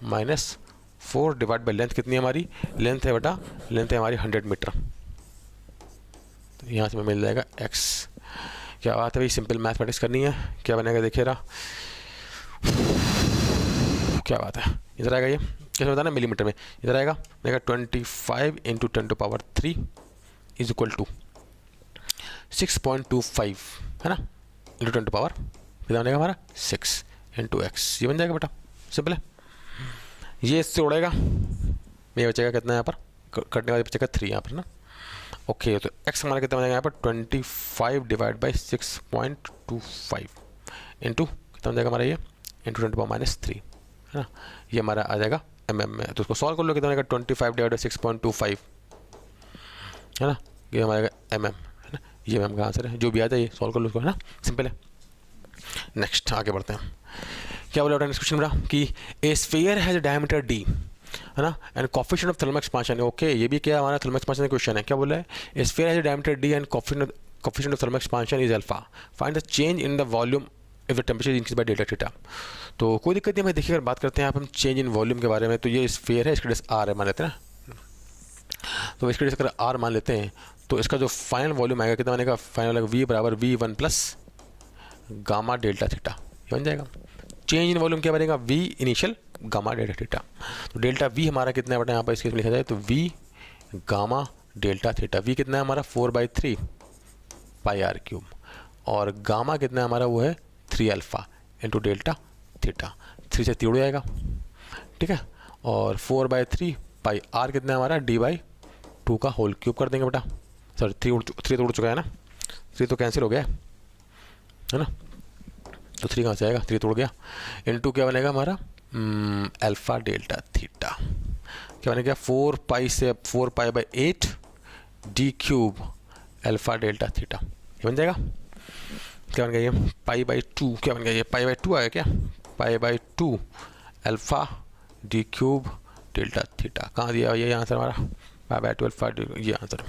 -4 डिवाइड बाई लेंथ कितनी है हमारी, लेंथ है बेटा, लेंथ है हमारी 100 मीटर। तो यहाँ से हमें मिल जाएगा एक्स। क्या बात है भाई, सिंपल मैथमेटिक्स करनी है, क्या बनेगा देखिए रहा, क्या बात है। इधर आएगा, ये कैसे बताना मिलीमीटर में, इधर आएगा बनेगा 25 × 10 to the power 3 is equal to 6.25 है ना, इंटू 10 to the power कितना बनेगा हमारा 6 × x। ये बन जाएगा बेटा, सिंपल है। ये इससे उड़ेगा, ये बचेगा कितना यहाँ पर, कटने वाले बचेगा 3 यहाँ पर ना। ओके तो x हमारा कितना बनेगा यहाँ पर 25 डिवाइड बाई 6.25 इंटू कितना बन जाएगा हमारा ये इंटू 10 to the power -3 है ना। ये हमारा आ जाएगा mm में, तो उसको सॉल्व कर लो कितना बनेगा 25 डिवाइड बाई 6.25 है ना, ये हमारा mm है ना। ये mm का आंसर है, जो भी आ जाए सॉल्व कर लो उसको, है ना, सिंपल है। नेक्स्ट आगे बढ़ते हैं, क्या बोला नेक्स्ट क्वेश्चन मेरा कि ए स्फीयर हैज डायमीटर d है ना and coefficient of thermal expansion. Okay ये भी क्या हमारा थर्मल एक्सपांशन का क्वेश्चन है। क्या बोला है, ए sphere has diameter d and coefficient of thermal expansion is alpha, find the change in the volume if the temperature increase by delta theta. तो कोई दिक्कत नहीं है, देखिए अगर बात करते हैं आप हम चेंज इन वॉल्यूम के बारे में, तो ये स्फीयर है, इसका डिस आर है मान लेते हैं ना, तो इसका डिस अगर आर मान लेते हैं तो इसका जो फाइनल वॉल्यूम आएगा कितना बनेगा, फाइनल आएगा वी बराबर V1 plus gamma delta theta, ये बन जाएगा। चेंज इन वॉल्यूम क्या बनेगा, V initial gamma delta theta. तो डेल्टा वी हमारा कितना है बेटा, यहाँ पर इसके लिखा जाए तो V gamma delta theta, V कितना है हमारा 4/3 पाई आर क्यूब, और गामा कितना है हमारा वो है 3 अल्फा इंटू डेल्टा थीटा। 3 से 3 उड़ जाएगा, ठीक है, और 4/3 पाई आर कितना है हमारा d/2 का होल क्यूब कर देंगे बेटा। सॉरी 3 तो उड़ चुका है ना, 3 तो कैंसिल हो गया है ना, तो 3 कहाँ से आएगा, 3 तो उड़ गया, इनटू क्या बनेगा हमारा अल्फा डेल्टा थीटा, क्या बनेगा 4 पाई से 4 pi by 8 d³ alpha delta theta, ये बन जाएगा। क्या बन गया ये π/2, क्या बन गया ये π/2 आया क्या, π/2 alpha D cube delta theta. कहाँ दिया ये आंसर हमारा, π/2 अल्फ़ा, ये आंसर।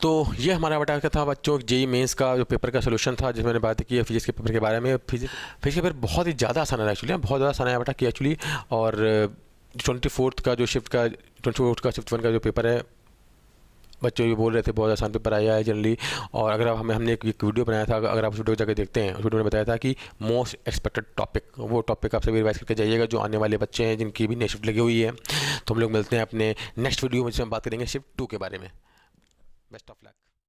तो ये हमारा बेटा क्या था बच्चों, जेई मेंस का जो पेपर का सोल्यूशन था, जिसमें मैंने बात की है फिजिक्स के पेपर के बारे में। फिजिक्स का पेपर बहुत ही ज़्यादा आसान है एक्चुअली, बहुत ज़्यादा आसान है बेटा कि एक्चुअली। और 24 का जो शिफ्ट 1 का जो पेपर है, बच्चों ये बोल रहे थे बहुत आसान पेपर आया है जनरली। और अगर हमने एक वीडियो बनाया था, अगर आप उस वीडियो को जाकर देखते हैं, उस वीडियो में बताया था कि मोस्ट एक्सपेक्टेड टॉपिक, वो टॉपिक आप सभी रिवाइज करके जाइएगा जो आने वाले बच्चे हैं जिनकी भी नई शिफ्ट लगी हुई है। तो हम लोग मिलते हैं अपने नेक्स्ट वीडियो में, जिसमें हम बात करेंगे शिफ्ट 2 के बारे में। Best of luck.